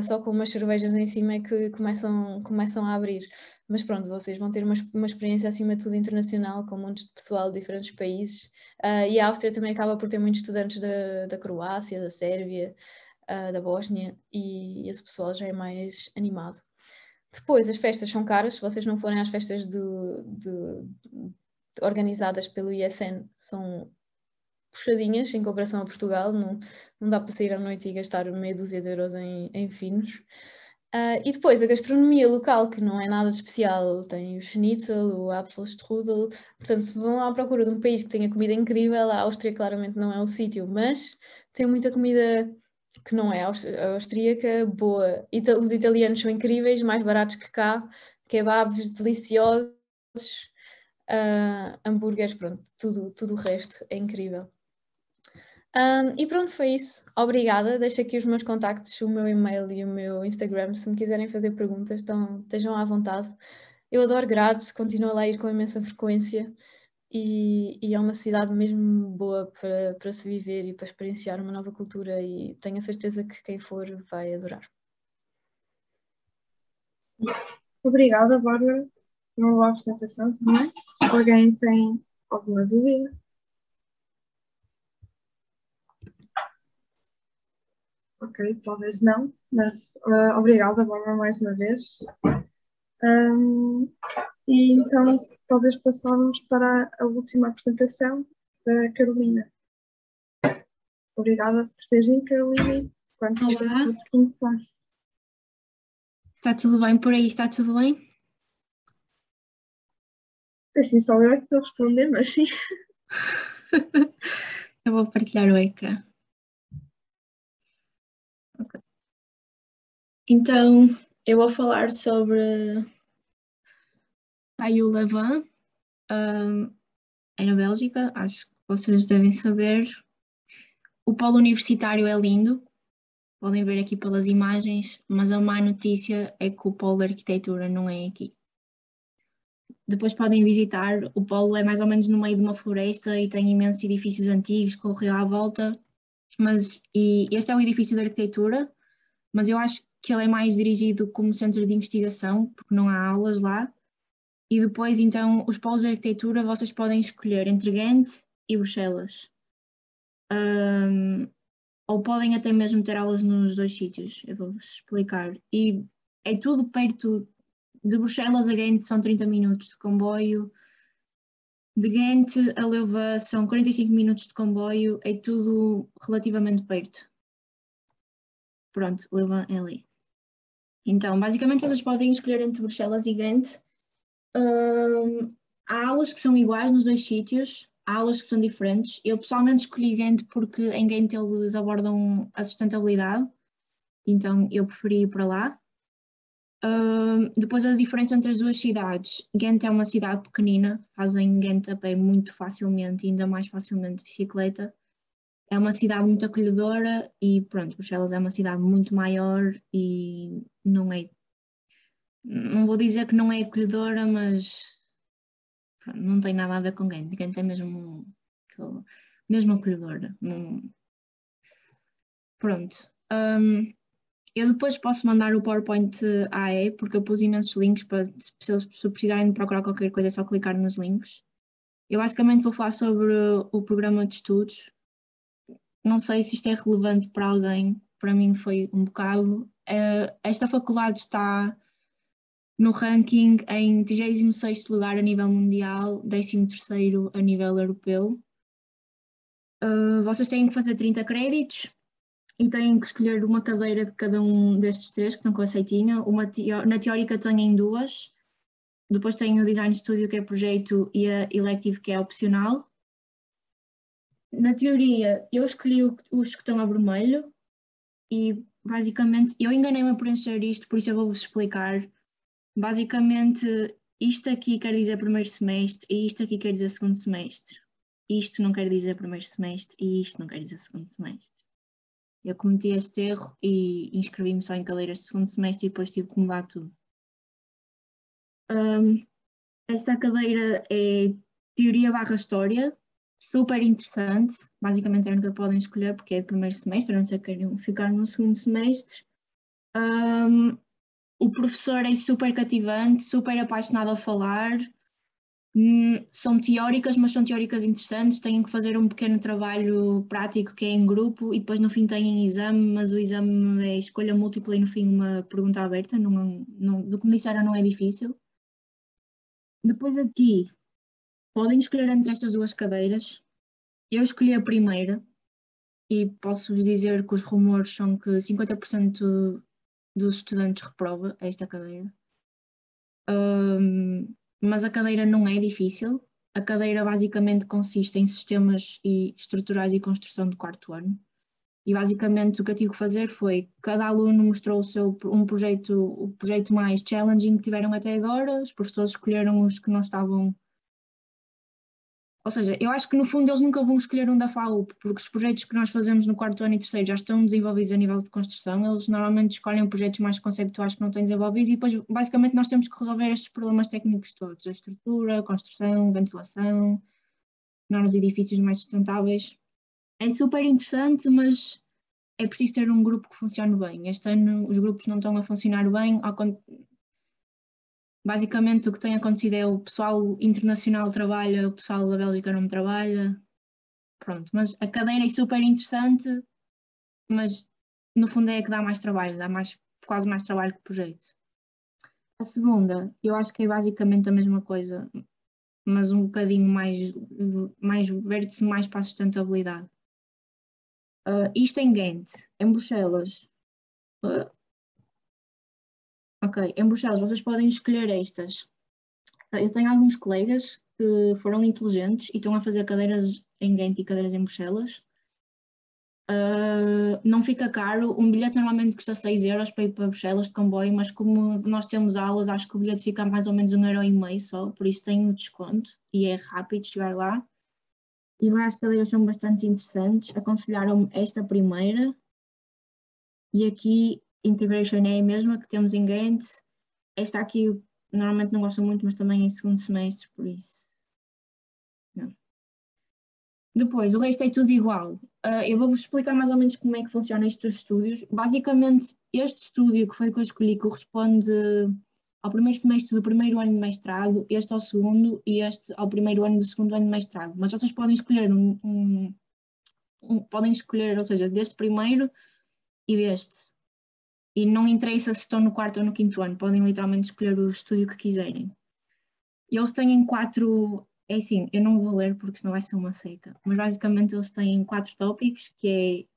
Só com umas cervejas em cima é que começam a abrir. Mas pronto, vocês vão ter uma experiência acima de tudo internacional, com montes de pessoal de diferentes países. E a Áustria também acaba por ter muitos estudantes da Croácia, da Sérvia, da Bósnia, e esse pessoal já é mais animado. Depois, as festas são caras, se vocês não forem às festas organizadas pelo ISN, são puxadinhas em comparação a Portugal, não dá para sair à noite e gastar meia dúzia de euros em finos. E depois a gastronomia local, que não é nada de especial, tem o schnitzel, o Apfelstrudel, portanto se vão à procura de um país que tenha comida incrível, a Áustria claramente não é o sítio, mas tem muita comida que não é austríaca, boa. Os italianos são incríveis, mais baratos que cá, kebabs deliciosos, hambúrgueres, pronto, tudo o resto é incrível. E pronto, foi isso. Obrigada. Deixo aqui os meus contactos, o meu e-mail e o meu Instagram. Se me quiserem fazer perguntas, estejam à vontade. Eu adoro Graz, continuo lá a ir com imensa frequência e é uma cidade mesmo boa para se viver e para experienciar uma nova cultura, e tenho a certeza que quem for vai adorar. Obrigada, Bárbara, por uma boa apresentação também. Alguém tem alguma dúvida? Ok, talvez não. Obrigada, Bárbara, mais uma vez. E então, talvez passávamos para a última apresentação da Carolina. Obrigada por teres vindo, Carolina. Quando quiseres começar. Está tudo bem por aí? Está tudo bem? Assim, só eu é que estou a responder, mas sim. Eu vou partilhar o ecrã. Okay. Então, eu vou falar sobre Caio Levin, é na Bélgica, acho que vocês devem saber. O polo universitário é lindo, podem ver aqui pelas imagens, mas a má notícia é que o polo de arquitetura não é aqui. Depois podem visitar, o polo é mais ou menos no meio de uma floresta e tem imensos edifícios antigos com o rio à volta, e este é o edifício de arquitetura, mas eu acho que ele é mais dirigido como centro de investigação, porque não há aulas lá. E depois, então, os polos de arquitetura vocês podem escolher entre Ghent e Bruxelas. Ou podem até mesmo ter aulas nos dois sítios, eu vou-vos explicar. E é tudo perto de Bruxelas a Ghent, são 30 minutos de comboio. De Ghent a Leuven são 45 minutos de comboio, é tudo relativamente perto. Pronto, Leuven é ali. Então, basicamente vocês podem escolher entre Bruxelas e Ghent. Há aulas que são iguais nos dois sítios, há aulas que são diferentes. Eu pessoalmente escolhi Ghent porque em Ghent eles abordam a sustentabilidade, então eu preferi ir para lá. Depois a diferença entre as duas cidades. Ghent é uma cidade pequenina, fazem Ghent a pé muito facilmente, ainda mais facilmente de bicicleta. É uma cidade muito acolhedora e pronto, Bruxelas é uma cidade muito maior e não vou dizer que não é acolhedora, mas pronto, não tem nada a ver com Ghent. Ghent é mesmo acolhedora. Pronto. Eu depois posso mandar o PowerPoint AE, porque eu pus imensos links para se precisarem de procurar qualquer coisa, é só clicar nos links. Eu basicamente vou falar sobre o programa de estudos. Não sei se isto é relevante para alguém, para mim foi um bocado. Esta faculdade está no ranking em 36º lugar a nível mundial, 13º a nível europeu. Vocês têm que fazer 30 créditos e têm que escolher uma cadeira de cada um destes três que estão com a aceitinha. Na teórica têm duas, depois tem o Design Studio, que é projeto, e a Elective, que é opcional. Na teoria, eu escolhi os que estão a vermelho e basicamente eu enganei-me a preencher isto, por isso eu vou-vos explicar. Basicamente, isto aqui quer dizer primeiro semestre e isto aqui quer dizer segundo semestre. Isto não quer dizer primeiro semestre e isto não quer dizer segundo semestre. Eu cometi este erro e inscrevi-me só em cadeiras de segundo semestre e depois tive que mudar tudo. Esta cadeira é Teoria / História, super interessante. Basicamente é a única que podem escolher porque é de primeiro semestre, a não ser que queiram ficar no segundo semestre. O professor é super cativante, super apaixonado a falar. São teóricas, mas são teóricas interessantes. Têm que fazer um pequeno trabalho prático que é em grupo e depois no fim têm exame, mas o exame é escolha múltipla e no fim uma pergunta aberta. Do que me disseram não é difícil. Depois aqui podem escolher entre estas duas cadeiras. Eu escolhi a primeira e posso-vos dizer que os rumores são que 50% dos estudantes reprova esta cadeira. Mas a cadeira não é difícil. A cadeira basicamente consiste em sistemas estruturais e construção de quarto ano. E basicamente o que eu tive que fazer foi, cada aluno mostrou o projeto mais challenging que tiveram até agora, os professores escolheram os que não estavam. Ou seja, eu acho que no fundo eles nunca vão escolher um da FAUP, porque os projetos que nós fazemos no quarto ano e terceiro já estão desenvolvidos a nível de construção, eles normalmente escolhem projetos mais conceptuais que não têm desenvolvidos e depois basicamente nós temos que resolver estes problemas técnicos todos, a estrutura, a construção, ventilação, tornar os edifícios mais sustentáveis. É super interessante, mas é preciso ter um grupo que funcione bem. Este ano os grupos não estão a funcionar bem, basicamente o que tem acontecido é o pessoal internacional trabalha, o pessoal da Bélgica não trabalha. Pronto, mas a cadeira é super interessante, mas no fundo é a que dá mais trabalho, quase mais trabalho que o projeto. A segunda, eu acho que é basicamente a mesma coisa, mas um bocadinho verte-se mais para a sustentabilidade. Isto em Ghent, em Bruxelas. Ok, em Bruxelas vocês podem escolher estas. Eu tenho alguns colegas que foram inteligentes e estão a fazer cadeiras em Ghent e cadeiras em Bruxelas. Não fica caro, um bilhete normalmente custa 6 euros para ir para Bruxelas de comboio, mas como nós temos aulas, acho que o bilhete fica mais ou menos 1,5 € só, por isso tem o desconto e é rápido chegar lá. E lá as cadeiras são bastante interessantes, aconselharam-me esta primeira e aqui Integration é a mesma que temos em Ghent. Esta aqui normalmente não gosto muito, mas também em segundo semestre, por isso. Não. Depois, o resto é tudo igual. Eu vou-vos explicar mais ou menos como é que funciona isto dos estúdios. Basicamente, este estúdio que foi o que eu escolhi corresponde ao primeiro semestre do primeiro ano de mestrado, este ao segundo e este ao primeiro ano do segundo ano de mestrado. Mas vocês podem escolher podem escolher, ou seja, deste primeiro e deste. E não interessa se estão no quarto ou no quinto ano, podem literalmente escolher o estúdio que quiserem. Eles têm 4, é assim, eu não vou ler porque senão vai ser uma seca, mas basicamente eles têm 4 tópicos, que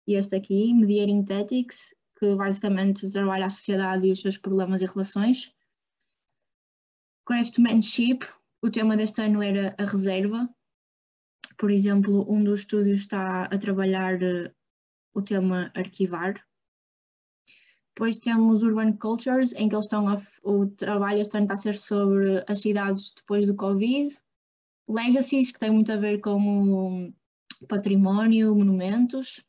é este aqui, Mediating Tactics, que basicamente trabalha a sociedade e os seus problemas e relações. Craftsmanship, o tema deste ano era a reserva. Por exemplo, um dos estúdios está a trabalhar o tema arquivar. Depois temos Urban Cultures, em que eles estão o trabalho está a ser sobre as cidades depois do Covid. Legacies, que tem muito a ver com o património, monumentos.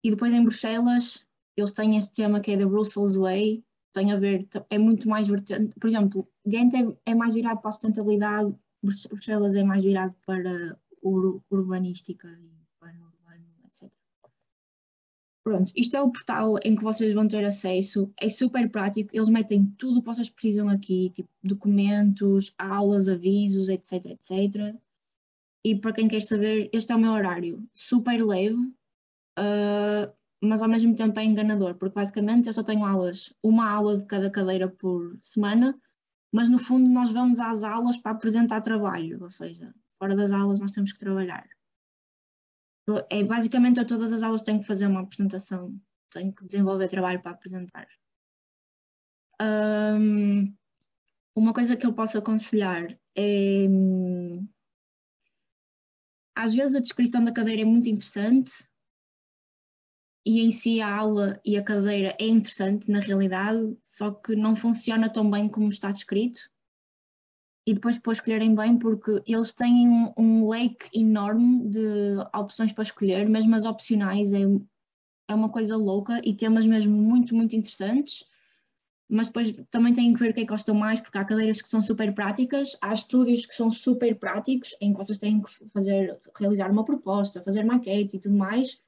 E depois em Bruxelas, eles têm este tema que é The Brussels Way, tem a ver, é muito mais vertente. Por exemplo, Ghent é mais virado para a sustentabilidade, Bruxelas é mais virado para urbanística e plano urbano, etc. Pronto, isto é o portal em que vocês vão ter acesso, é super prático, eles metem tudo o que vocês precisam aqui, tipo documentos, aulas, avisos, etc, etc. E para quem quer saber, este é o meu horário, super leve, mas ao mesmo tempo é enganador, porque basicamente eu só tenho aulas, uma aula de cada cadeira por semana, mas no fundo nós vamos às aulas para apresentar trabalho, ou seja, fora das aulas nós temos que trabalhar. Basicamente eu todas as aulas tenho que fazer uma apresentação, tenho que desenvolver trabalho para apresentar. Uma coisa que eu posso aconselhar é, às vezes a descrição da cadeira é muito interessante e em si a aula e a cadeira é interessante na realidade, só que não funciona tão bem como está descrito. E depois para escolherem bem, porque eles têm um leque enorme de opções para escolher, mesmo as opcionais é uma coisa louca e temas mesmo muito, muito interessantes, mas depois também têm que ver o que é que gostam mais, porque há cadeiras que são super práticas, há estúdios que são super práticos, em que vocês têm que realizar uma proposta, fazer maquetes e tudo mais,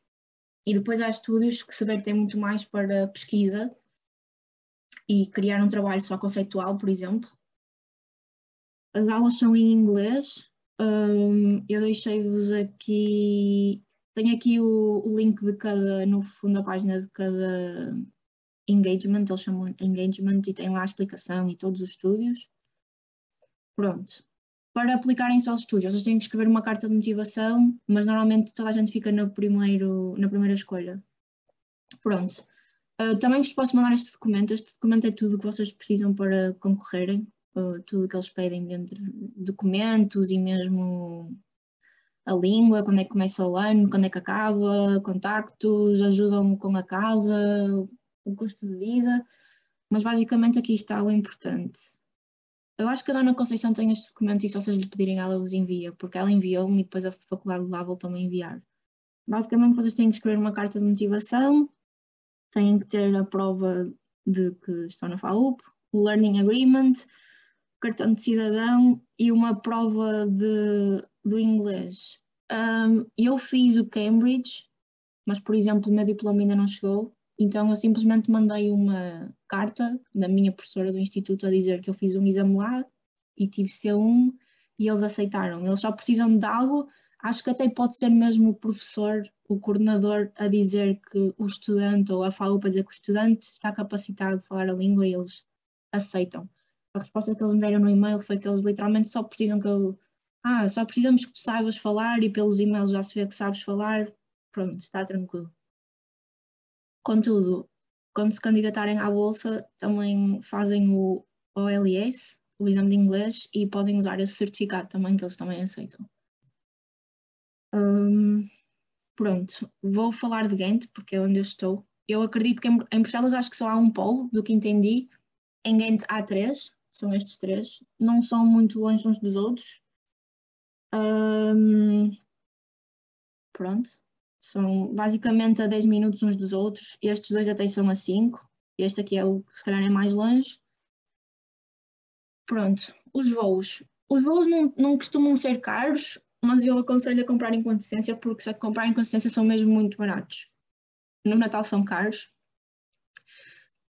e depois há estúdios que se vertem muito mais para pesquisa e criar um trabalho só conceitual, por exemplo. As aulas são em inglês, eu deixei-vos aqui, tenho aqui o link de cada, no fundo da página de cada engagement, eles chamam engagement e tem lá a explicação e todos os estúdios. Pronto. Para aplicarem só os estúdios, vocês têm que escrever uma carta de motivação, mas normalmente toda a gente fica na primeira escolha. Pronto. Também vos posso mandar este documento. Este documento é tudo o que vocês precisam para concorrerem, tudo o que eles pedem dentro de documentos e mesmo a língua, quando é que começa o ano, quando é que acaba, contactos, ajudam com a casa, o custo de vida, mas basicamente aqui está o importante. Eu acho que a Dona Conceição tem este documento e se vocês lhe pedirem ela vos envia, porque ela enviou-me e depois a faculdade de lá voltou-me a enviar. Basicamente vocês têm que escrever uma carta de motivação, têm que ter a prova de que estão na FAUP, o Learning Agreement, o cartão de cidadão e uma prova do inglês. Eu fiz o Cambridge, mas por exemplo o meu diploma ainda não chegou, então eu simplesmente mandei uma carta da minha professora do instituto a dizer que eu fiz um exame lá e tive C1 e eles aceitaram. Eles só precisam de algo, acho que até pode ser mesmo o professor, o coordenador a dizer que o estudante ou a FAUP a dizer que o estudante está capacitado de falar a língua e eles aceitam. A resposta que eles me deram no e-mail foi que eles literalmente só precisam que eu... só precisamos que tu saibas falar e pelos e-mails já se vê que sabes falar. Pronto, está tranquilo. Contudo, quando se candidatarem à bolsa, também fazem o OLS, o exame de inglês, e podem usar esse certificado também, que eles também aceitam. Pronto, vou falar de Ghent, porque é onde eu estou. Eu acredito que em Bruxelas acho que só há um polo, do que entendi. Em Ghent há 3, são estes 3. Não são muito longe uns dos outros. Pronto. São basicamente a 10 minutos uns dos outros. Estes dois até são a 5. Este aqui é o que se calhar é mais longe. Pronto, os voos. Os voos não costumam ser caros, mas eu aconselho a comprar em consistência, porque se a comprar em consistência são mesmo muito baratos. No Natal são caros.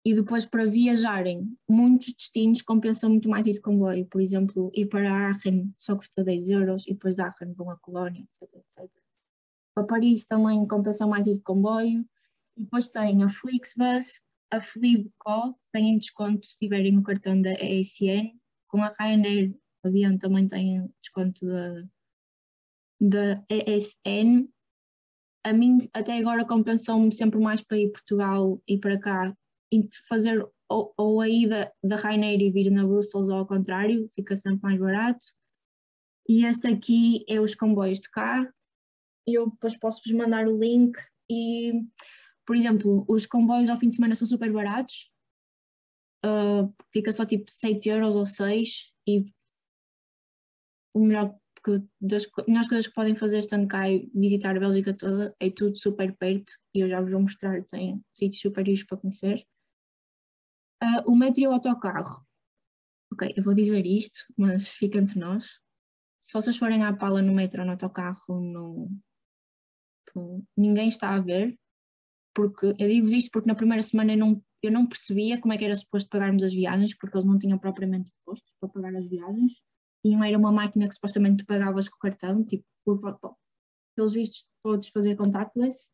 E depois para viajarem, muitos destinos compensam muito mais ir de comboio. Por exemplo, ir para Aachen só custa 10 euros e depois de Aachen vão a Colónia, etc, etc. Para Paris também compensa mais ir de comboio. E depois tem a Flixbus, a Flibco, têm desconto se tiverem o cartão da ESN. Com a Ryanair, o avião também tem desconto da ESN. A mim, até agora, compensou-me sempre mais para ir Portugal e para cá, e fazer ou a ida da Ryanair e vir na Brussels ou ao contrário, fica sempre mais barato. E este aqui é os comboios de cá. Eu depois posso-vos mandar o link e Por exemplo, os comboios ao fim de semana são super baratos, fica só tipo 7 euros ou 6, e o melhor das melhores coisas que podem fazer estando cá é visitar a Bélgica toda, é tudo super perto e eu já vos vou mostrar, tem sítios super giros para conhecer. O metro e o autocarro. Ok, eu vou dizer isto, mas fica entre nós. Se vocês forem à pala no metro ou no autocarro, ninguém está a ver, porque eu digo-vos isto porque na primeira semana eu não percebia como é que era suposto pagarmos as viagens, porque eles não tinham propriamente postos para pagar as viagens, e não era uma máquina que supostamente tu pagavas com o cartão, tipo, pelos vistos todos fazer contactless,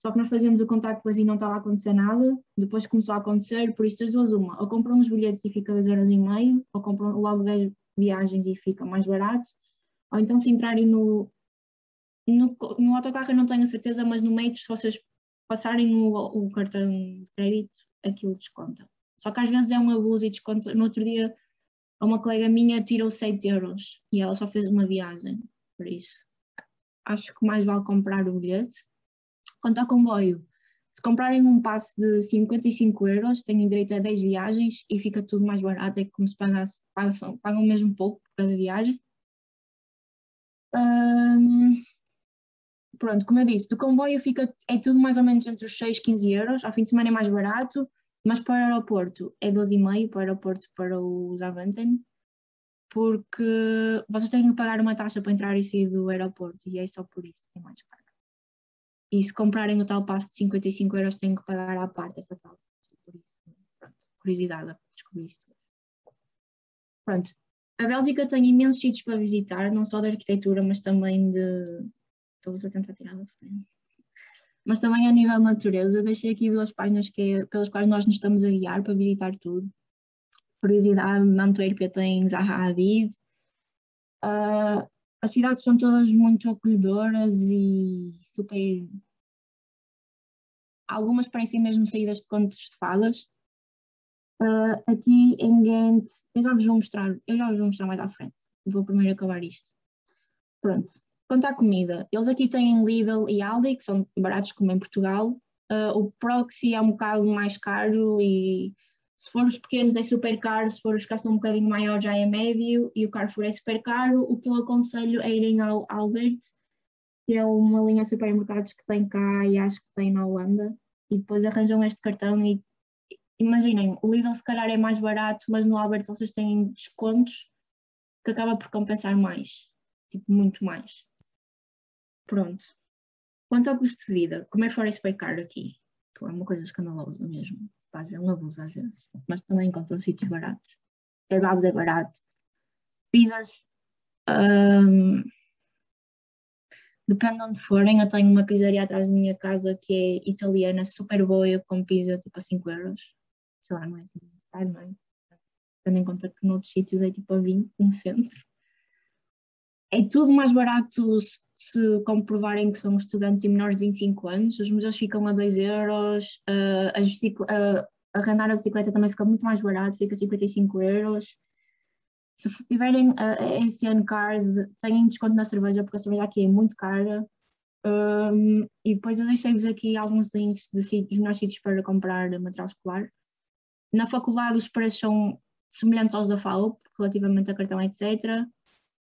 só que nós fazíamos o contactless e não estava a acontecer nada, depois começou a acontecer, por isso das duas uma, ou compram uns bilhetes e fica 2,5 €, ou compram logo 10 viagens e fica mais barato, ou então se entrarem no autocarro eu não tenho a certeza, mas no metro, se vocês passarem o cartão de crédito, aquilo desconta. Só que às vezes é um abuso e desconta. No outro dia, uma colega minha tirou 7 euros e ela só fez uma viagem, por isso acho que mais vale comprar o bilhete. Quanto ao comboio, se comprarem um passe de 55 euros, têm direito a 10 viagens e fica tudo mais barato, é como se pagam mesmo pouco por cada viagem. Pronto, como eu disse, do comboio é tudo mais ou menos entre os 6 e 15 euros, ao fim de semana é mais barato, mas para o aeroporto é 12,5 para o aeroporto para o Zaventem, porque vocês têm que pagar uma taxa para entrar e sair do aeroporto e é só por isso que é mais caro. E se comprarem o tal passe de 55 euros têm que pagar à parte essa tal. Por isso, pronto, curiosidade, descobri isto. Pronto, a Bélgica tem imensos sítios para visitar, não só de arquitetura, mas também de... Estou-vos a tentar tirar da frente. Mas também a nível de natureza, deixei aqui 2 páginas pelas quais nós nos estamos a guiar para visitar tudo. Curiosidade, na Antuérpia tem Zaha Hadid. As cidades são todas muito acolhedoras e super... Algumas parecem mesmo saídas de contos de fadas. Aqui em Ghent, eu já vos vou mostrar mais à frente. Vou primeiro acabar isto. Pronto. Quanto à comida, eles aqui têm Lidl e Aldi, que são baratos como em Portugal. O Proxy é um bocado mais caro e se for os pequenos é super caro, se for os que são um bocadinho maior já é médio e o Carrefour é super caro. O que eu aconselho é irem ao Albert, que é uma linha de supermercados que tem cá e acho que tem na Holanda, e depois arranjam este cartão e imaginem, o Lidl se calhar é mais barato, mas no Albert vocês têm descontos que acaba por compensar mais, tipo muito mais. Pronto. Quanto ao custo de vida, comer fora é super caro aqui. É uma coisa escandalosa mesmo. É um abuso às vezes. Mas também encontram sítios baratos. Kebabs é barato. Pizzas. Depende de onde forem. Eu tenho uma pizzaria atrás da minha casa que é italiana, super boa. Eu como pizza tipo a 5 euros. Sei lá, não é assim caro, não é? Tendo em conta que noutros sítios é tipo a 20 no centro. É tudo mais barato se comprovarem que são estudantes e menores de 25 anos. Os museus ficam a 2 euros, arrendar a bicicleta também fica muito mais barato, fica a 55 euros. Se tiverem a SN Card, têm desconto na cerveja, porque a cerveja aqui é muito cara. E depois eu deixei-vos aqui alguns links dos melhores sítios para comprar material escolar. Na faculdade os preços são semelhantes aos da FAUP, relativamente a cartão, etc.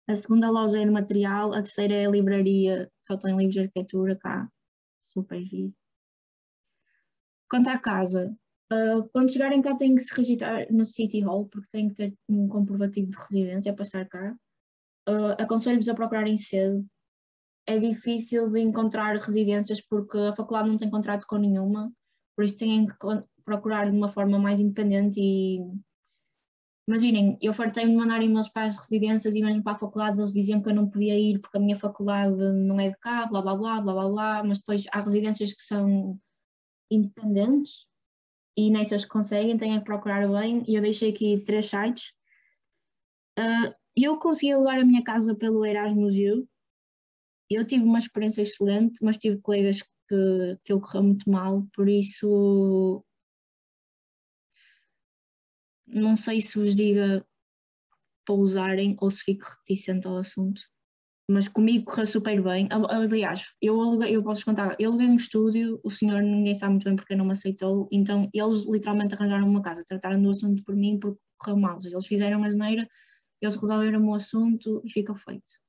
A segunda loja é de material, a terceira é a livraria, só tem livros de arquitetura cá, super giro. Quanto à casa, quando chegarem cá têm que se registrar no City Hall, porque têm que ter um comprovativo de residência para estar cá. Aconselho-vos a procurarem cedo. É difícil de encontrar residências porque a faculdade não tem contrato com nenhuma, por isso têm que procurar de uma forma mais independente e imaginem, eu fartei-me de mandar e-mails para as residências e mesmo para a faculdade eles diziam que eu não podia ir porque a minha faculdade não é de cá, blá blá blá, blá blá blá, mas depois há residências que são independentes e nessas que conseguem, têm que procurar bem e eu deixei aqui 3 sites. Eu consegui alugar a minha casa pelo Erasmus U. Eu tive uma experiência excelente, mas tive colegas que ele correu muito mal, por isso não sei se vos diga para usarem ou se fico reticente ao assunto. mas comigo correu super bem. Aliás, eu posso contar, eu aluguei um estúdio, o senhor ninguém sabe muito bem porque não me aceitou, então eles literalmente arranjaram uma casa, trataram do assunto por mim porque correu mal. Ou seja, eles fizeram a asneira, eles resolveram o assunto e ficou feito.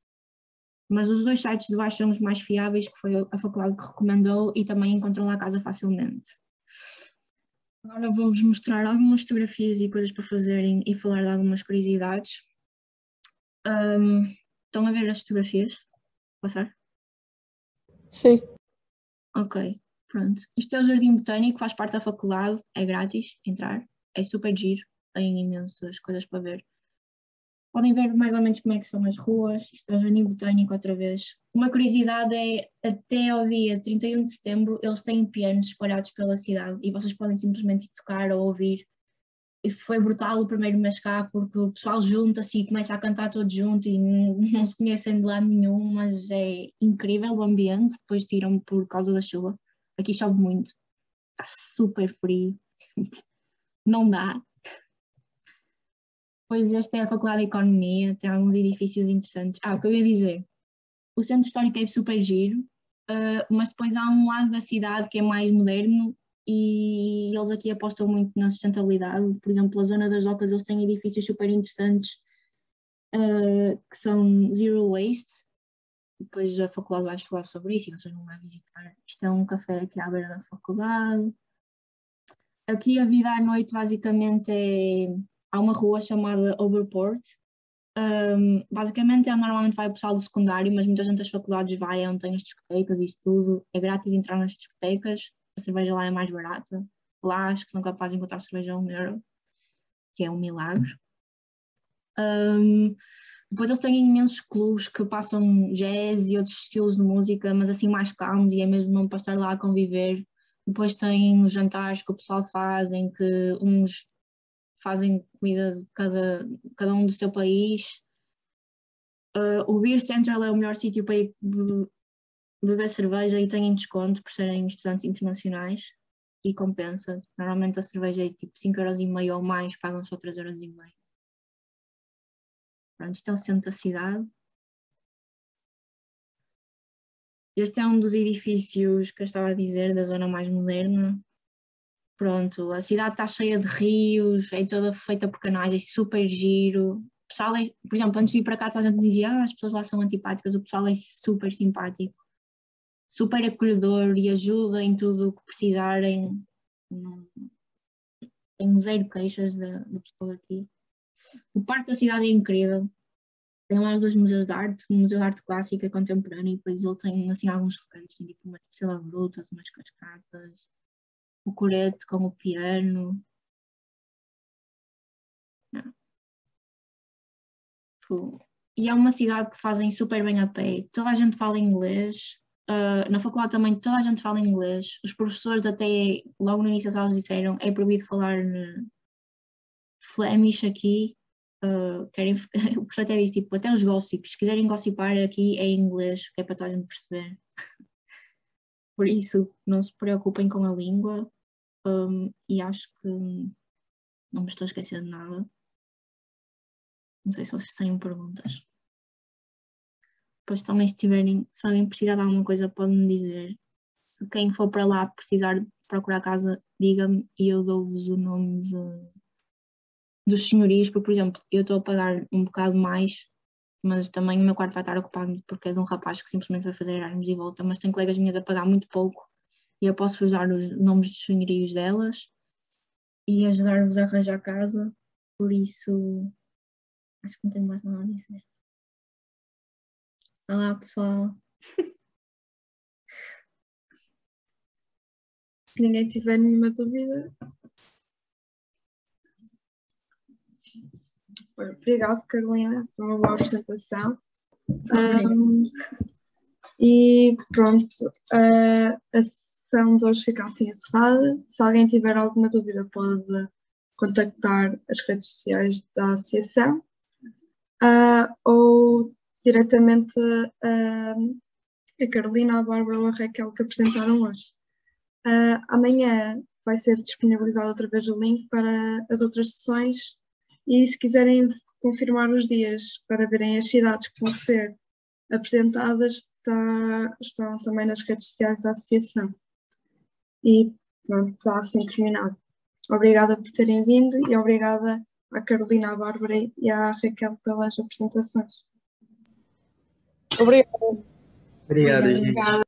Mas os 2 sites de baixo são os mais fiáveis, que foi a faculdade que recomendou, e também encontram lá a casa facilmente. Agora vou-vos mostrar algumas fotografias e coisas para fazerem e falar de algumas curiosidades. Estão a ver as fotografias? Passar? Sim. Ok, pronto. Isto é o Jardim Botânico, faz parte da faculdade, é grátis entrar, é super giro, tem imensas coisas para ver. Podem ver mais ou menos como é que são as ruas, isto é o Jardim Botânico outra vez. Uma curiosidade é, até ao dia 31 de setembro, eles têm pianos espalhados pela cidade e vocês podem simplesmente ir tocar ou ouvir. E foi brutal o primeiro mês cá, porque o pessoal junta-se e começa a cantar todos juntos e não se conhecem de lado nenhum, mas é incrível o ambiente, depois tiram por causa da chuva. Aqui chove muito, está super frio, não dá. Pois esta é a Faculdade de Economia, tem alguns edifícios interessantes. O que eu ia dizer, o centro histórico é super giro, mas depois há um lado da cidade que é mais moderno e eles aqui apostam muito na sustentabilidade. Por exemplo, a zona das Docas, eles têm edifícios super interessantes que são zero waste. Depois a faculdade vai falar sobre isso e vocês vão lá visitar. Isto é um café aqui à beira da faculdade. Aqui a vida à noite basicamente há uma rua chamada Overport. Basicamente normalmente vai o pessoal do secundário, mas muita gente das faculdades vai onde tem as discotecas e isso tudo. É grátis entrar nas discotecas, a cerveja lá é mais barata. Lá acho que são capazes de encontrar cerveja a €1, que é um milagre. Depois eles têm imensos clubes que passam jazz e outros estilos de música, mas assim mais calmos e é mesmo não para estar lá a conviver. Depois tem os jantares que o pessoal faz, em que uns fazem comida de cada um do seu país. O Beer Central é o melhor sítio para ir beber cerveja e têm desconto por serem estudantes internacionais e compensa. Normalmente a cerveja é tipo 5,5€ ou mais, pagam só 3,5€. Pronto, isto é o centro da cidade. Este é um dos edifícios que eu estava a dizer, da zona mais moderna. Pronto, a cidade está cheia de rios, é toda feita por canais, é super giro. O pessoal é, por exemplo, antes de ir para cá, toda a gente dizia as pessoas lá são antipáticas, o pessoal é super simpático, super acolhedor e ajuda em tudo o que precisarem. Tenho 0 queixas do pessoal aqui. O parque da cidade é incrível. Tem lá os 2 museus de arte, o Museu de Arte Clássica e Contemporânea, e depois ele tem assim alguns recantos, tipo umas pinceladas brutas, umas cascatas, o corete com o piano. E é uma cidade que fazem super bem a pé, toda a gente fala inglês, na faculdade também toda a gente fala inglês, os professores até logo no início das aulas disseram é proibido falar Flemish aqui, o professor até disse tipo, até os gossips, se quiserem gossipar aqui é em inglês, que é para toda a gente perceber. Por isso não se preocupem com a língua, e acho que não me estou a esquecer de nada. Não sei se vocês têm perguntas. Depois também se alguém precisar de alguma coisa pode-me dizer. Se quem for para lá precisar de procurar casa, diga-me e eu dou-vos o nome dos senhorios, porque por exemplo, eu estou a pagar um bocado mais, mas também o meu quarto vai estar ocupado porque é de um rapaz que simplesmente vai fazer Erasmus e volta, mas tem colegas minhas a pagar muito pouco e eu posso usar os nomes dos senhorios delas e ajudar-vos a arranjar casa, por isso acho que não tenho mais nada a dizer. Olá pessoal. Se ninguém tiver nenhuma dúvida. Obrigada, Carolina, por uma boa apresentação. E pronto, a sessão de hoje fica assim encerrada. Se alguém tiver alguma dúvida, pode contactar as redes sociais da associação ou diretamente a Carolina, a Bárbara ou a Raquel que apresentaram hoje. Amanhã vai ser disponibilizado outra vez o link para as outras sessões e se quiserem confirmar os dias para verem as cidades que vão ser apresentadas estão também nas redes sociais da associação. E pronto, está assim terminado. Obrigada por terem vindo e obrigada à Carolina, à Bárbara e à Raquel pelas apresentações. Obrigada. Obrigado, Obrigada. gente.